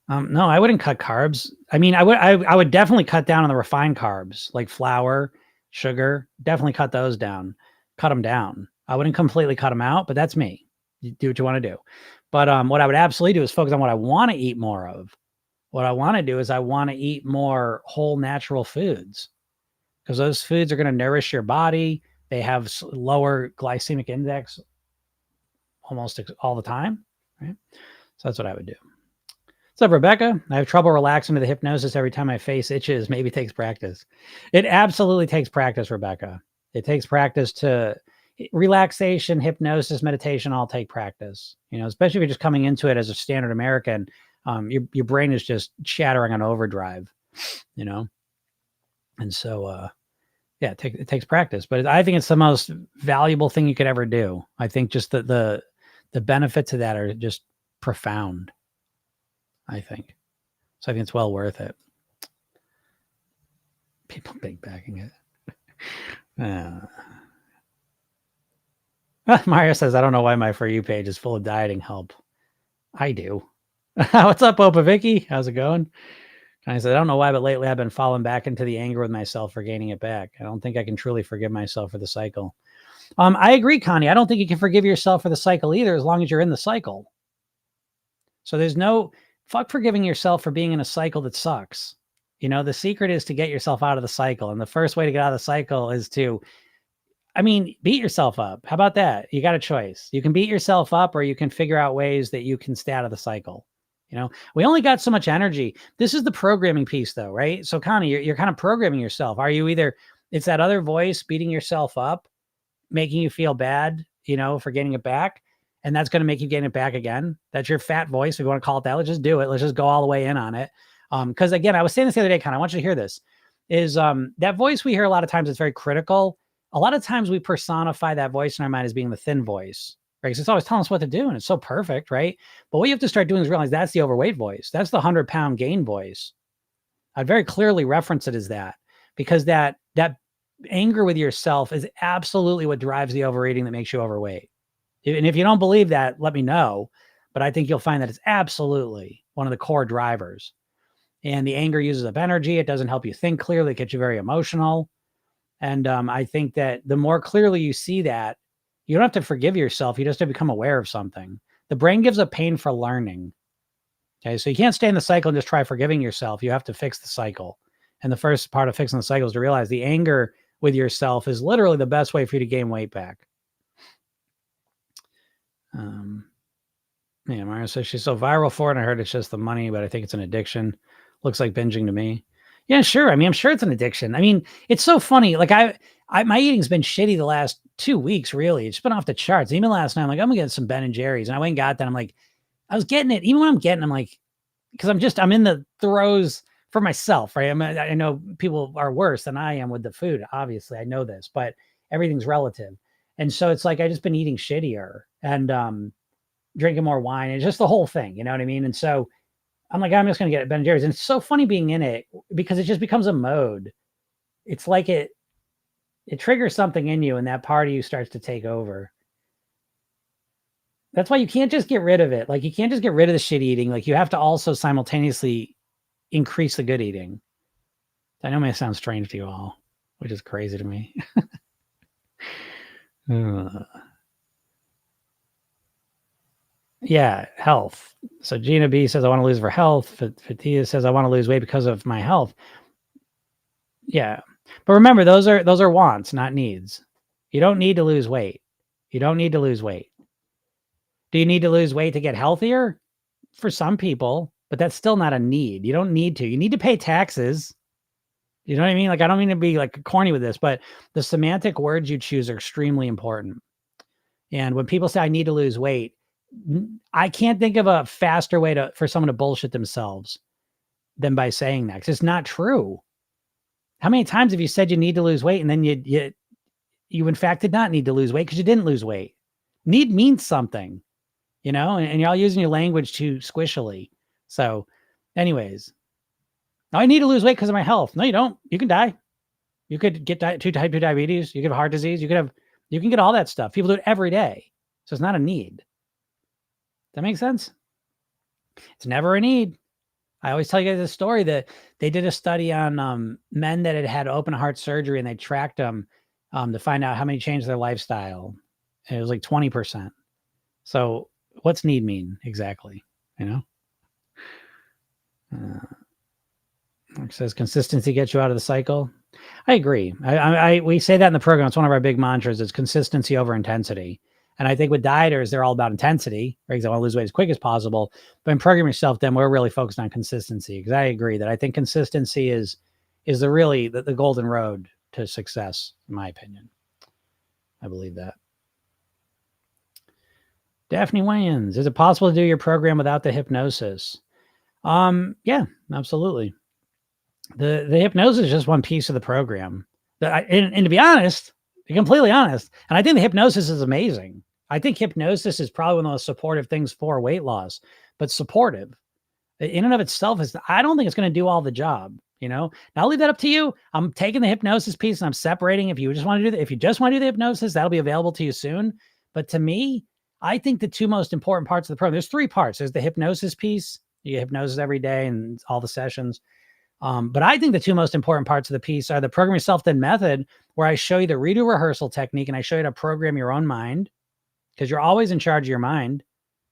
No, I wouldn't cut carbs. I would definitely cut down on the refined carbs like flour, sugar. Definitely cut those down. Cut them down. I wouldn't completely cut them out, but that's me. You do what you want to do. But what I would absolutely do is focus on what I want to eat more of. What I want to do is I want to eat more whole natural foods, because those foods are going to nourish your body. They have lower glycemic index almost all the time, right? So that's what I would do. What's up, Rebecca? I have trouble relaxing to the hypnosis every time my face itches. Maybe it takes practice. It absolutely takes practice, Rebecca. It takes practice to relaxation, hypnosis, meditation, all take practice. Especially if you're just coming into it as a standard American, your brain is just shattering on overdrive, And so, yeah, it takes practice, but I think it's the most valuable thing you could ever do. I think just the benefits of that are just profound, I think. So I think it's well worth it. People big backing it. Mario says, I don't know why my For You page is full of dieting help. I do. What's up, Opa Vicky? How's it going? And I said, I don't know why, but lately I've been falling back into the anger with myself for gaining it back. I don't think I can truly forgive myself for the cycle. I agree, Connie. I don't think you can forgive yourself for the cycle either, as long as you're in the cycle. So there's no fuck forgiving yourself for being in a cycle that sucks. The secret is to get yourself out of the cycle. And the first way to get out of the cycle is to, beat yourself up. How about that? You got a choice. You can beat yourself up, or you can figure out ways that you can stay out of the cycle. We only got so much energy. This is the programming piece though, right? So Connie, you're kind of programming yourself. Are you it's that other voice beating yourself up, making you feel bad, for getting it back. And that's going to make you gain it back again. That's your fat voice. If you want to call it that, let's just do it. Let's just go all the way in on it. Because again, I was saying this the other day, Connie, I want you to hear this, is that voice we hear a lot of times is very critical. A lot of times we personify that voice in our mind as being the thin voice, right? Because it's always telling us what to do and it's so perfect, right? But what you have to start doing is realize that's the overweight voice. That's the 100-pound gain voice. I'd very clearly reference it as that, because that anger with yourself is absolutely what drives the overeating that makes you overweight. And if you don't believe that, let me know. But I think you'll find that it's absolutely one of the core drivers. And the anger uses up energy. It doesn't help you think clearly. It gets you very emotional. And I think that the more clearly you see that, you don't have to forgive yourself. You just have to become aware of something. The brain gives up pain for learning. Okay, so you can't stay in the cycle and just try forgiving yourself. You have to fix the cycle. And the first part of fixing the cycle is to realize the anger with yourself is literally the best way for you to gain weight back. Yeah, Mario says she's so viral for it. I heard it's just the money, but I think it's an addiction. Looks like binging to me. Yeah, sure. I'm sure it's an addiction. It's so funny. Like my eating's been shitty the last 2 weeks, really. It's been off the charts. Even last night, I'm like, I'm gonna get some Ben and Jerry's. And I went and got that. I'm like, I was getting it. Even when I'm getting, I'm like, because I'm in the throes for myself, right? I know people are worse than I am with the food. Obviously, I know this, but everything's relative. And so it's like, I just been eating shittier and drinking more wine and just the whole thing, you know what I mean? And so I'm like, I'm just going to get Ben and Jerry's. And it's so funny being in it because it just becomes a mode. It's like it triggers something in you and that part of you starts to take over. That's why you can't just get rid of it. Like you can't just get rid of the shit eating. Like you have to also simultaneously increase the good eating. I know it may sound strange to you all, which is crazy to me. Yeah, health. So Gina B says, I want to lose for health. Fatia says, I want to lose weight because of my health. Yeah. But remember, those are wants, not needs. You don't need to lose weight. You don't need to lose weight. Do you need to lose weight to get healthier? For some people, but that's still not a need. You don't need to. You need to pay taxes. You know what I mean? Like, I don't mean to be like corny with this, but the semantic words you choose are extremely important. And when people say, I need to lose weight, I can't think of a faster way for someone to bullshit themselves than by saying that. 'Cause it's not true. How many times have you said you need to lose weight and then you in fact did not need to lose weight because you didn't lose weight? Need means something, and you're all using your language too squishily. So anyways, I need to lose weight because of my health. No, you don't. You can die. You could get type 2 diabetes. You could have heart disease. You can get all that stuff. People do it every day. So it's not a need. That makes sense? It's never a need. I always tell you guys this story that they did a study on men that had had open heart surgery and they tracked them to find out how many changed their lifestyle. And it was like 20%. So what's need mean exactly? It says consistency gets you out of the cycle. I agree. We say that in the program. It's one of our big mantras. It's consistency over intensity. And I think with dieters, they're all about intensity, right? Because they want to lose weight as quick as possible. But in Program Yourself, then we're really focused on consistency, because I agree that I think consistency is the golden road to success, in my opinion. I believe that. Daphne Wayans, is it possible to do your program without the hypnosis? Yeah, absolutely. The hypnosis is just one piece of the program. And to be honest, to be completely honest, and I think the hypnosis is amazing. I think hypnosis is probably one of the most supportive things for weight loss, but supportive in and of itself I don't think it's going to do all the job. Now I'll leave that up to you. I'm taking the hypnosis piece and I'm separating. If you just want to do the hypnosis, that'll be available to you soon. But to me, I think the two most important parts of the program, there's three parts. There's the hypnosis piece. You get hypnosis every day and all the sessions. But I think the two most important parts of the piece are the Program Yourself Then method, where I show you the redo rehearsal technique and I show you how to program your own mind, because you're always in charge of your mind.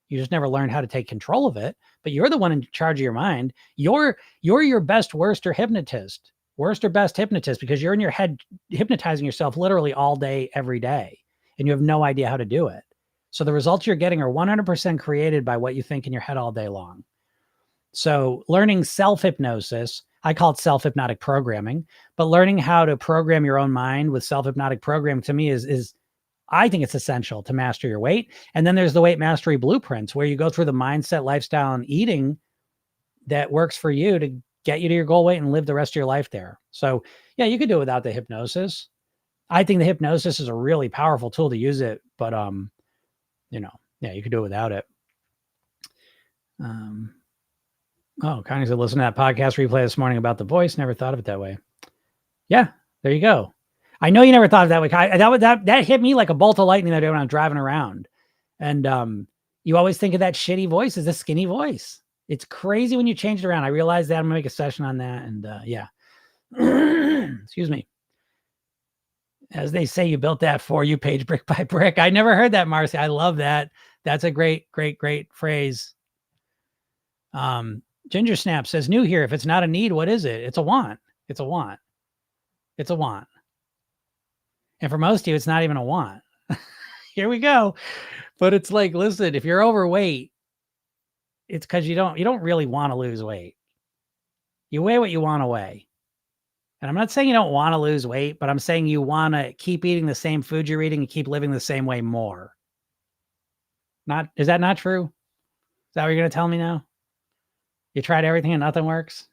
You just never learned how to take control of it, but you're the one in charge of your mind. You're your best, worst, or best hypnotist, because you're in your head hypnotizing yourself literally all day, every day, and you have no idea how to do it. So the results you're getting are 100% created by what you think in your head all day long. So learning self-hypnosis, I call it self-hypnotic programming, but learning how to program your own mind with self-hypnotic programming, to me is I think it's essential to master your weight. And then there's the weight mastery blueprints, where you go through the mindset, lifestyle, and eating that works for you to get you to your goal weight and live the rest of your life there. So yeah, you could do it without the hypnosis. I think the hypnosis is a really powerful tool to use it, but yeah, you could do it without it. Connie said, listen to that podcast replay this morning about the voice. Never thought of it that way. Yeah, there you go. I know you never thought of that way. That hit me like a bolt of lightning that day when I was driving around. And you always think of that shitty voice as a skinny voice. It's crazy when you change it around. I realized that. I'm gonna make a session on that. And yeah. Excuse me. As they say, you built that for you, page brick by brick. I never heard that, Marcy. I love that. That's a great phrase. Ginger Snap says, new here. If it's not a need, what is it? It's a want. It's a want. It's a want. And for most of you, it's not even a want. Here we go. But it's like, listen, if you're overweight, it's because you don't really want to lose weight. You weigh what you want to weigh. And I'm not saying you don't want to lose weight, but I'm saying you want to keep eating the same food you're eating and keep living the same way more. Is that not true? Is that what you're going to tell me now? You tried everything and nothing works?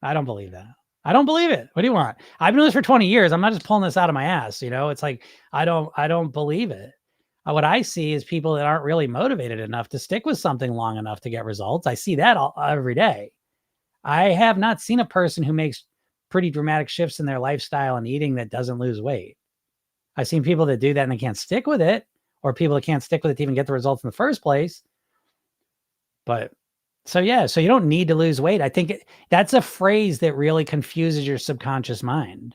I don't believe that. I don't believe it. What do you want? I've been doing this for 20 years. I'm not just pulling this out of my ass. It's like, I don't believe it. What I see is people that aren't really motivated enough to stick with something long enough to get results. I see that every day. I have not seen a person who makes pretty dramatic shifts in their lifestyle and eating that doesn't lose weight. I've seen people that do that and they can't stick with it, or people that can't stick with it to even get the results in the first place. But so you don't need to lose weight. I think that's a phrase that really confuses your subconscious mind.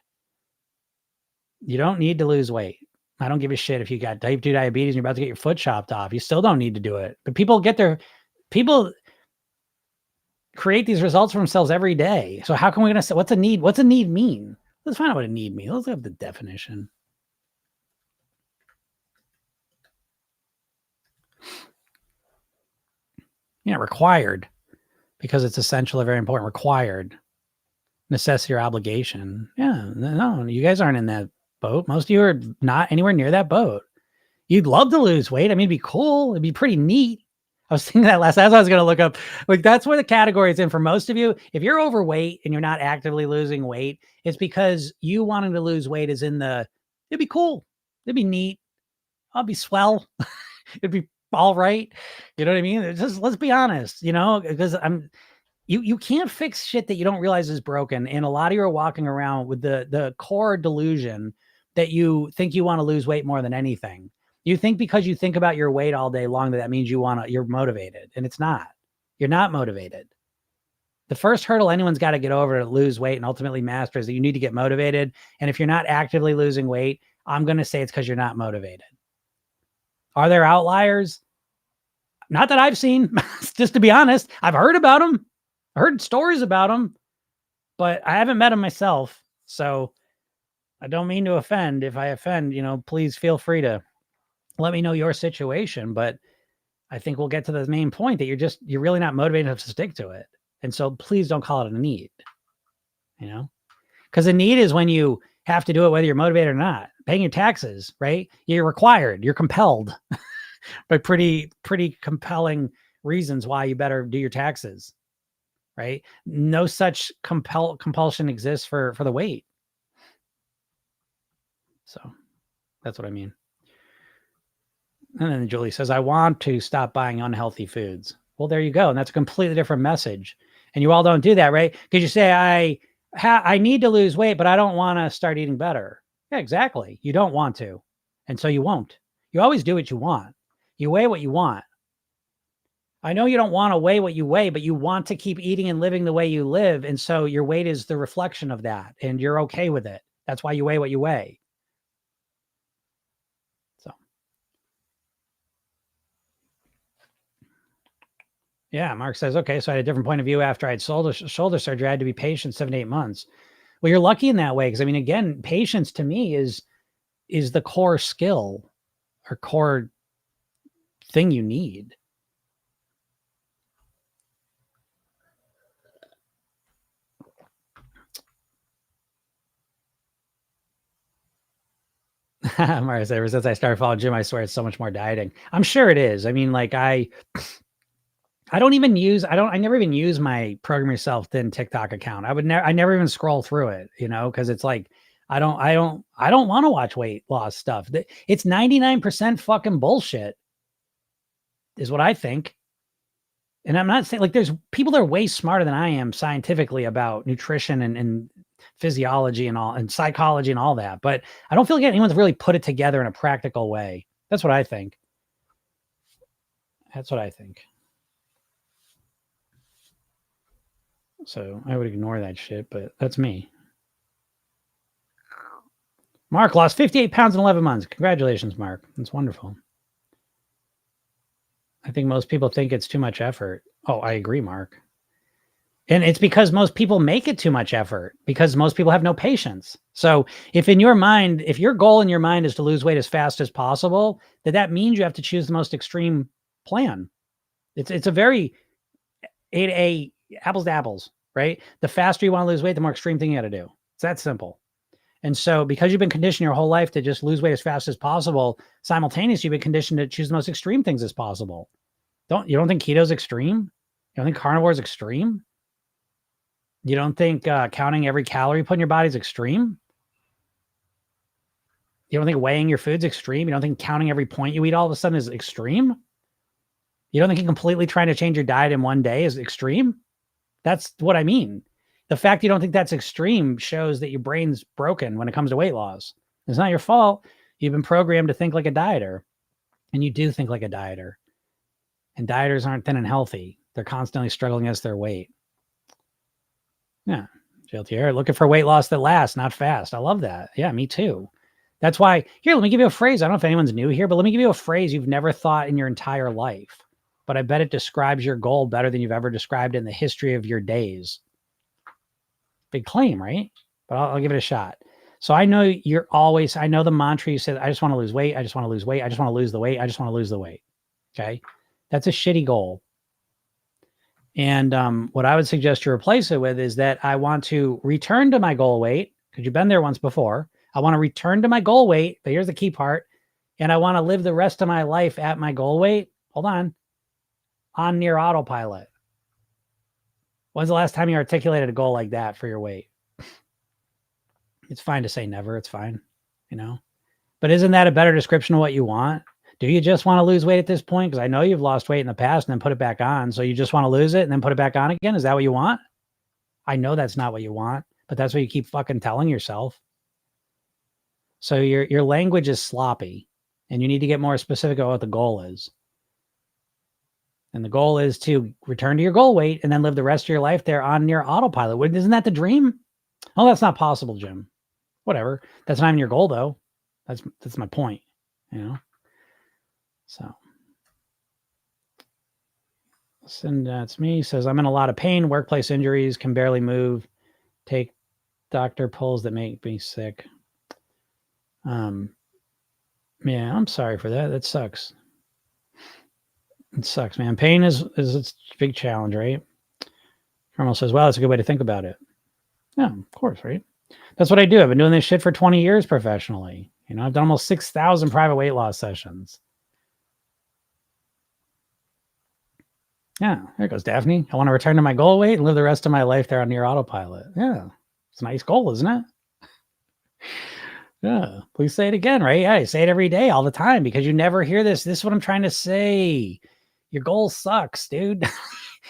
You don't need to lose weight. I don't give a shit if you got type 2 diabetes and you're about to get your foot chopped off. You still don't need to do it. But people create these results for themselves every day. So how can we say, what's a need? What's a need mean? Let's find out what a need means. Let's have the definition. Yeah, required, because it's essential or very important. Required, necessity or obligation. Yeah, no, you guys aren't in that boat. Most of you are not anywhere near that boat. You'd love to lose weight. I mean, it'd be cool. It'd be pretty neat. I was thinking that last. That's what I was going to look up. Like, that's where the category is in for most of you. If you're overweight and you're not actively losing weight, it's because you wanting to lose weight is in the, it'd be cool. It'd be neat. I'll be swell. It'd be all right. You know what I mean? It's just, let's be honest, because you can't fix shit that you don't realize is broken. And a lot of you are walking around with the core delusion that you think you want to lose weight more than anything. You think because you think about your weight all day long that means you're motivated, and it's not. You're not motivated. The first hurdle anyone's got to get over to lose weight and ultimately master is that you need to get motivated. And if you're not actively losing weight, I'm going to say it's because you're not motivated. Are there outliers? Not that I've seen. Just to be honest, I've heard about them. I heard stories about them, but I haven't met them myself. So I don't mean to offend. If I offend, please feel free to let me know your situation. But I think we'll get to the main point that you're really not motivated enough to stick to it. And so please don't call it a need, because a need is when you have to do it, whether you're motivated or not. Paying your taxes, right? You're required, you're compelled by pretty compelling reasons why you better do your taxes, right? No such compulsion exists for the weight. So that's what I mean. And then Julie says, I want to stop buying unhealthy foods. Well, there you go. And that's a completely different message. And you all don't do that, right? Because you say, I need to lose weight, but I don't want to start eating better. Yeah, exactly. You don't want to. And so you won't. You always do what you want. You weigh what you want. I know you don't want to weigh what you weigh, but you want to keep eating and living the way you live. And so your weight is the reflection of that. And you're okay with it. That's why you weigh what you weigh. So. Yeah, Mark says, okay, so I had a different point of view after I had shoulder surgery. I had to be patient 7 to 8 months. Well, you're lucky in that way. Because I mean, again, patience to me is the core skill or core thing you need. Mara said, ever since I started following Jim, I swear it's so much more dieting. I'm sure it is. I mean, like I never even use my Program Yourself Thin TikTok account. I never even scroll through it, because it's like, I don't want to watch weight loss stuff. It's 99% fucking bullshit is what I think. And I'm not saying, like, there's people that are way smarter than I am scientifically about nutrition and physiology and all, and psychology and all that. But I don't feel like anyone's really put it together in a practical way. That's what I think. So I would ignore that shit, but that's me. Mark lost 58 pounds in 11 months. Congratulations, Mark. That's wonderful. I think most people think it's too much effort. Oh, I agree, Mark. And it's because most people make it too much effort because most people have no patience. So if your goal in your mind is to lose weight as fast as possible, that means you have to choose the most extreme plan. It's a very apples to apples, right? The faster you want to lose weight, the more extreme thing you got to do. It's that simple. And so because you've been conditioned your whole life to just lose weight as fast as possible, simultaneously you've been conditioned to choose the most extreme things as possible. You don't think keto's extreme? You don't think carnivore is extreme? You don't think counting every calorie you put in your body is extreme? You don't think weighing your food's extreme? You don't think counting every point you eat all of a sudden is extreme? You don't think completely trying to change your diet in one day is extreme? That's what I mean. The fact you don't think that's extreme shows that your brain's broken when it comes to weight loss. It's not your fault. You've been programmed to think like a dieter. And you do think like a dieter. And dieters aren't thin and healthy. They're constantly struggling against their weight. Yeah. JLTR, looking for weight loss that lasts, not fast. I love that. Yeah, me too. That's why, here, let me give you a phrase. I don't know if anyone's new here, but let me give you a phrase you've never thought in your entire life. But I bet it describes your goal better than you've ever described in the history of your days. Big claim, right? But I'll give it a shot. So I know I know the mantra you said, I just want to lose weight. I just want to lose weight. I just want to lose the weight. I just want to lose the weight. Okay. That's a shitty goal. And what I would suggest you replace it with is that I want to return to my goal weight, because you've been there once before. I want to return to my goal weight, but here's the key part. And I want to live the rest of my life at my goal weight. Hold on near autopilot. When's the last time you articulated a goal like that for your weight? It's fine to say never. It's fine, But isn't that a better description of what you want? Do you just want to lose weight at this point? Because I know you've lost weight in the past and then put it back on. So you just want to lose it and then put it back on again? Is that what you want? I know that's not what you want, but that's what you keep fucking telling yourself. So your language is sloppy and you need to get more specific about what the goal is. And the goal is to return to your goal weight and then live the rest of your life there on your autopilot. Isn't that the dream? Oh, that's not possible, Jim. Whatever. That's not even your goal, though. That's my point, So And that's me. Says, I'm in a lot of pain, workplace injuries, can barely move, take doctor pulls that make me sick. Yeah, I'm sorry for that. That sucks. It sucks, man. Pain is a big challenge, right? Carmel says, wow, that's a good way to think about it. Yeah, of course, right? That's what I do. I've been doing this shit for 20 years professionally. I've done almost 6,000 private weight loss sessions. Yeah, there goes Daphne. I want to return to my goal weight and live the rest of my life there on near autopilot. Yeah, it's a nice goal, isn't it? Yeah, please say it again, right? Yeah, I say it every day, all the time, because you never hear this. This is what I'm trying to say. Your goal sucks, dude.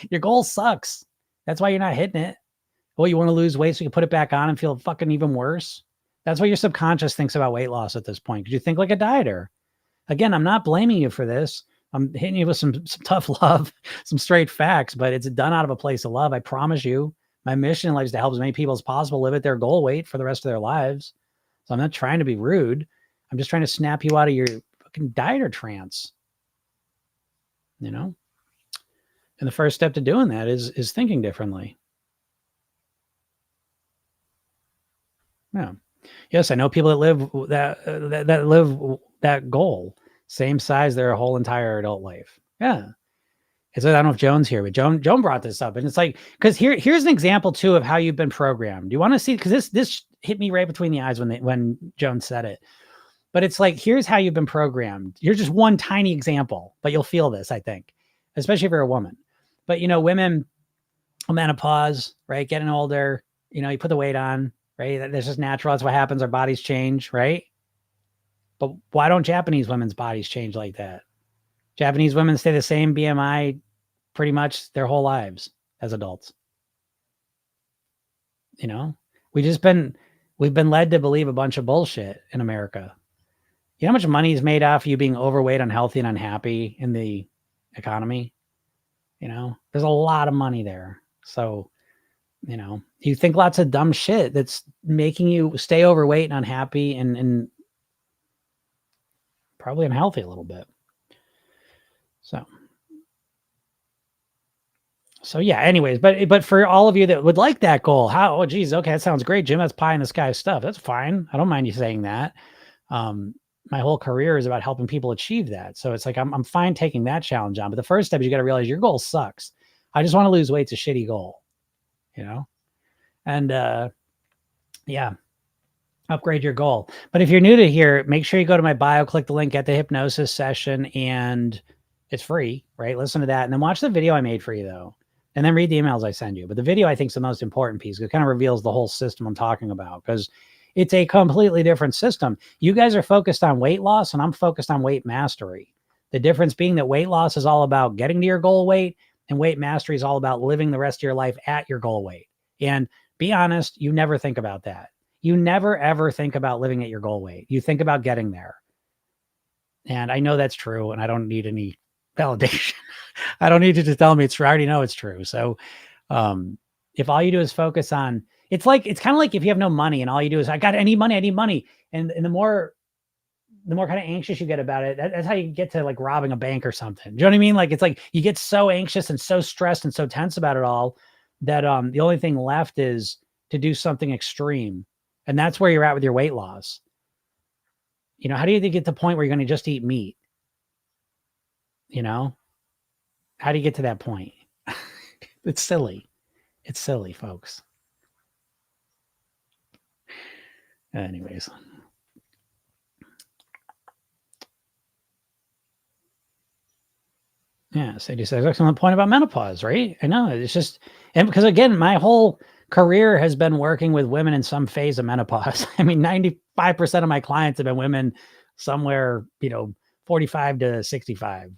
Your goal sucks. That's why you're not hitting it. Oh, you want to lose weight so you can put it back on and feel fucking even worse? That's what your subconscious thinks about weight loss at this point, because you think like a dieter. Again, I'm not blaming you for this. I'm hitting you with some tough love, some straight facts, but it's done out of a place of love. I promise you. My mission in life is to help as many people as possible live at their goal weight for the rest of their lives. So I'm not trying to be rude. I'm just trying to snap you out of your fucking dieter trance. And the first step to doing that is thinking differently. Yeah. Yes, I know people that live that live that goal, same size their whole entire adult life. Yeah. I don't know if Joan's here, but Joan brought this up, and it's like, because here's an example too of how you've been programmed. Do you want to see? Because this hit me right between the eyes when Joan said it. But it's like, here's how you've been programmed. You're just one tiny example, but you'll feel this, I think, especially if you're a woman. But women, menopause, right? Getting older, you put the weight on, right? That's just natural. That's what happens. Our bodies change, right? But why don't Japanese women's bodies change like that? Japanese women stay the same BMI pretty much their whole lives as adults. We've been led to believe a bunch of bullshit in America. You know how much money is made off you being overweight, unhealthy, and unhappy in the economy? There's a lot of money there. So, you think lots of dumb shit that's making you stay overweight and unhappy and probably unhealthy a little bit. So yeah, anyways, but for all of you that would like that goal, oh geez, okay, that sounds great, Jim. That's pie in the sky stuff. That's fine. I don't mind you saying that. My whole career is about helping people achieve that. So it's like, I'm fine taking that challenge on. But the first step is you got to realize your goal sucks. I just want to lose weight. It's a shitty goal, and yeah, upgrade your goal. But if you're new to here, make sure you go to my bio, click the link, get the hypnosis session, and it's free, right? Listen to that. And then watch the video I made for you though. And then read the emails I send you. But the video, I think, is the most important piece. It kind of reveals the whole system I'm talking about, because it's a completely different system. You guys are focused on weight loss, and I'm focused on weight mastery. The difference being that weight loss is all about getting to your goal weight, and weight mastery is all about living the rest of your life at your goal weight. And be honest, you never think about that. You never, ever think about living at your goal weight. You think about getting there. And I know that's true, and I don't need any validation. I don't need you to tell me it's true. I already know it's true. So if all you do is focus on, it's kind of like if you have no money and all you do is, I need money. And the more kind of anxious you get about it, that's how you get to like robbing a bank or something. Do you know what I mean? Like, it's like you get so anxious and so stressed and so tense about it all that the only thing left is to do something extreme. And that's where you're at with your weight loss. How do you get to the point where you're going to just eat meat? How do you get to that point? It's silly. It's silly, folks. Anyways. Yeah, Sadie says, excellent point about menopause, right? I know. It's just, and because again, my whole career has been working with women in some phase of menopause. I mean, 95% of my clients have been women somewhere, 45 to 65,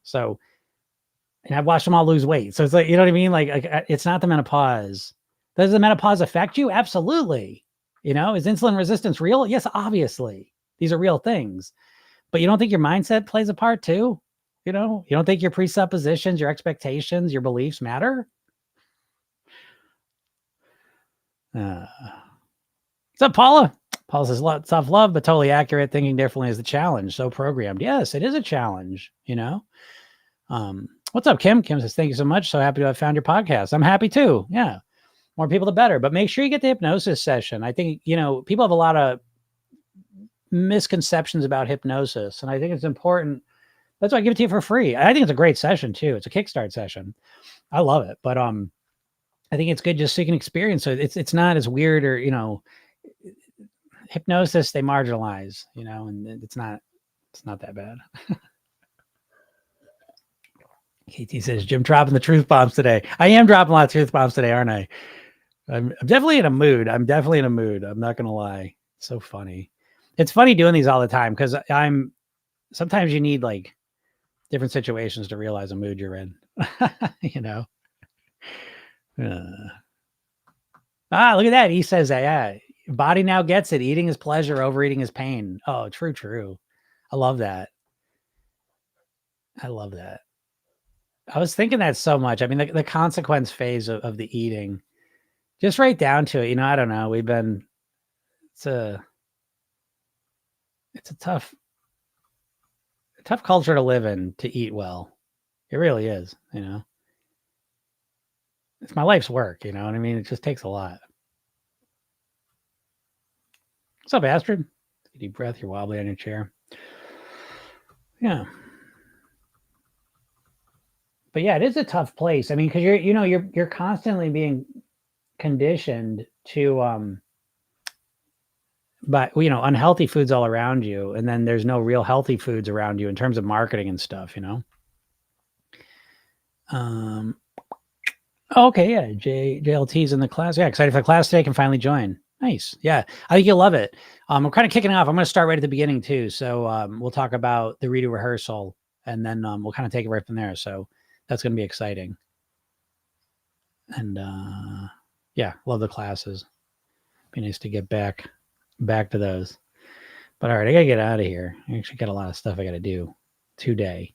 so, and I've watched them all lose weight. So it's like, you know what I mean? Like it's not the menopause. Does the menopause affect you? Absolutely. Is insulin resistance real? Yes, obviously. These are real things. But you don't think your mindset plays a part too? You don't think your presuppositions, your expectations, your beliefs matter? What's up, Paula? Paula says, tough love, but totally accurate. Thinking differently is the challenge. So programmed. Yes, it is a challenge, What's up, Kim? Kim says, thank you so much. So happy to have found your podcast. I'm happy too. Yeah. More people, the better. But make sure you get the hypnosis session. I think, people have a lot of misconceptions about hypnosis. And I think it's important. That's why I give it to you for free. I think it's a great session too. It's a kickstart session. I love it. But I think it's good just so you can experience it. It's not as weird or, hypnosis, they marginalize, and it's not that bad. KT says, Jim dropping the truth bombs today. I am dropping a lot of truth bombs today, aren't I? I'm definitely in a mood. I'm not going to lie. It's so funny. It's funny doing these all the time because sometimes you need like different situations to realize a mood you're in, look at that. He says that, yeah, body now gets it. Eating is pleasure, overeating is pain. Oh, true. I love that. I was thinking that so much. I mean, the consequence phase of the eating, just right down to it. I don't know. It's a tough culture to live in to eat well. It really is, It's my life's work, you know what I mean? It just takes a lot. What's up, Astrid? Take a deep breath. You're wobbly on your chair. Yeah. But yeah, it is a tough place. I mean, because you're constantly being conditioned to but unhealthy foods all around you, and then there's no real healthy foods around you in terms of marketing and stuff. Okay, yeah, JLT's in the class. Yeah, excited for the class today. Can finally join. Nice. Yeah, I think you'll love it. We're kind of kicking off. I'm going to start right at the beginning too. So we'll talk about the redo rehearsal, and then we'll kind of take it right from there. So that's going to be exciting. And yeah, love the classes. Be nice to get back to those. But all right, I got to get out of here. I actually got a lot of stuff I got to do today.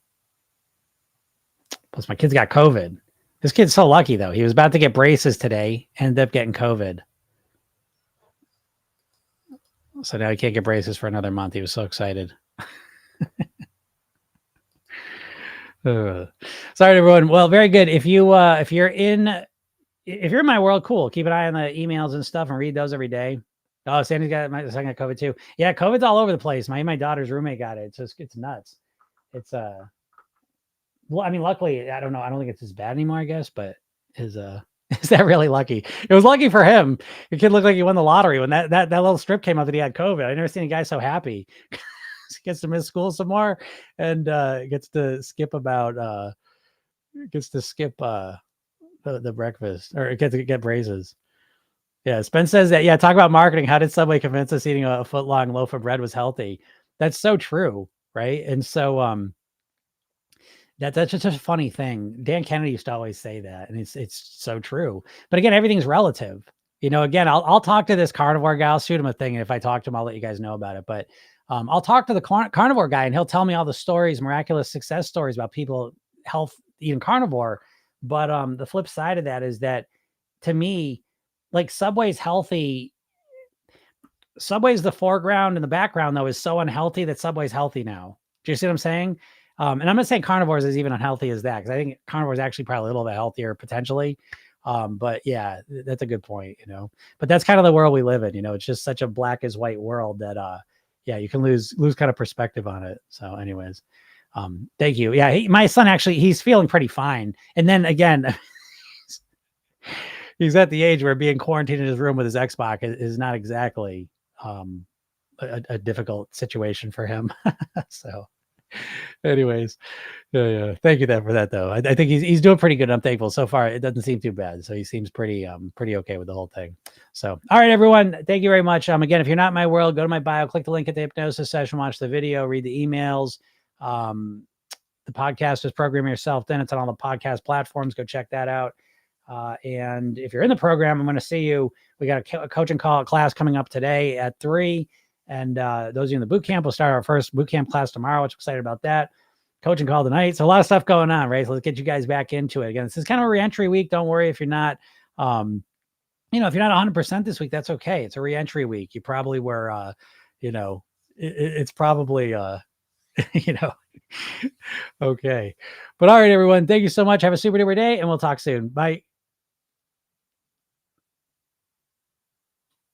Plus my kids got COVID. This kid's so lucky though. He was about to get braces today, ended up getting COVID. So now he can't get braces for another month. He was so excited. Sorry, everyone. Well, very good. If you're in my world, cool. Keep an eye on the emails and stuff and read those every day. Oh, Sandy's got my son got COVID too. Yeah, COVID's all over the place. My daughter's roommate got it. It's nuts. It's well, I mean, luckily, I don't know. I don't think it's as bad anymore, I guess, but is that really lucky? It was lucky for him. Your kid looked like he won the lottery when that little strip came out that he had COVID. I never seen a guy so happy. He gets to miss school some more and gets to skip the breakfast or gets to get braces. Yeah, Spence says that. Yeah, talk about marketing. How did Subway convince us eating a foot-long loaf of bread was healthy? That's so true, right? And so that's just a funny thing. Dan Kennedy used to always say that, and it's so true. But again, everything's relative. Again, I'll talk to this carnivore guy. I'll shoot him a thing, and if I talk to him, I'll let you guys know about it. But I'll talk to the carnivore guy, and he'll tell me all the stories, miraculous success stories about people eating carnivore. But the flip side of that is that, to me, like Subway's healthy. Subway's the foreground, and the background though is so unhealthy that Subway's healthy now. Do you see what I'm saying? And I'm not saying carnivores is even unhealthy as that, because I think carnivore is actually probably a little bit healthier potentially. But yeah, that's a good point, but that's kind of the world we live in. It's just such a black as white world that, yeah, you can lose kind of perspective on it. So anyways, thank you. Yeah. My son, actually, he's feeling pretty fine. And then again, he's at the age where being quarantined in his room with his Xbox is not exactly, a difficult situation for him. So anyways, yeah. Thank you for that though. I think he's doing pretty good. I'm thankful so far. It doesn't seem too bad. So he seems pretty okay with the whole thing. So, all right, everyone. Thank you very much. Again, if you're not in my world, go to my bio, click the link at the hypnosis session, watch the video, read the emails. The podcast is Program Yourself. Then it's on all the podcast platforms. Go check that out. And if you're in the program, I'm going to see you. We got a coaching class coming up today at 3. And those of you in the boot camp, we'll start our first boot camp class tomorrow, which I'm excited about that. Coaching call tonight. So a lot of stuff going on, right? So let's get you guys back into it. Again, this is kind of a reentry week. Don't worry if you're not, if you're not 100% this week, that's okay. It's a reentry week. You probably were, it's probably, you know? Okay. But all right, everyone. Thank you so much. Have a super duper day, and we'll talk soon. Bye.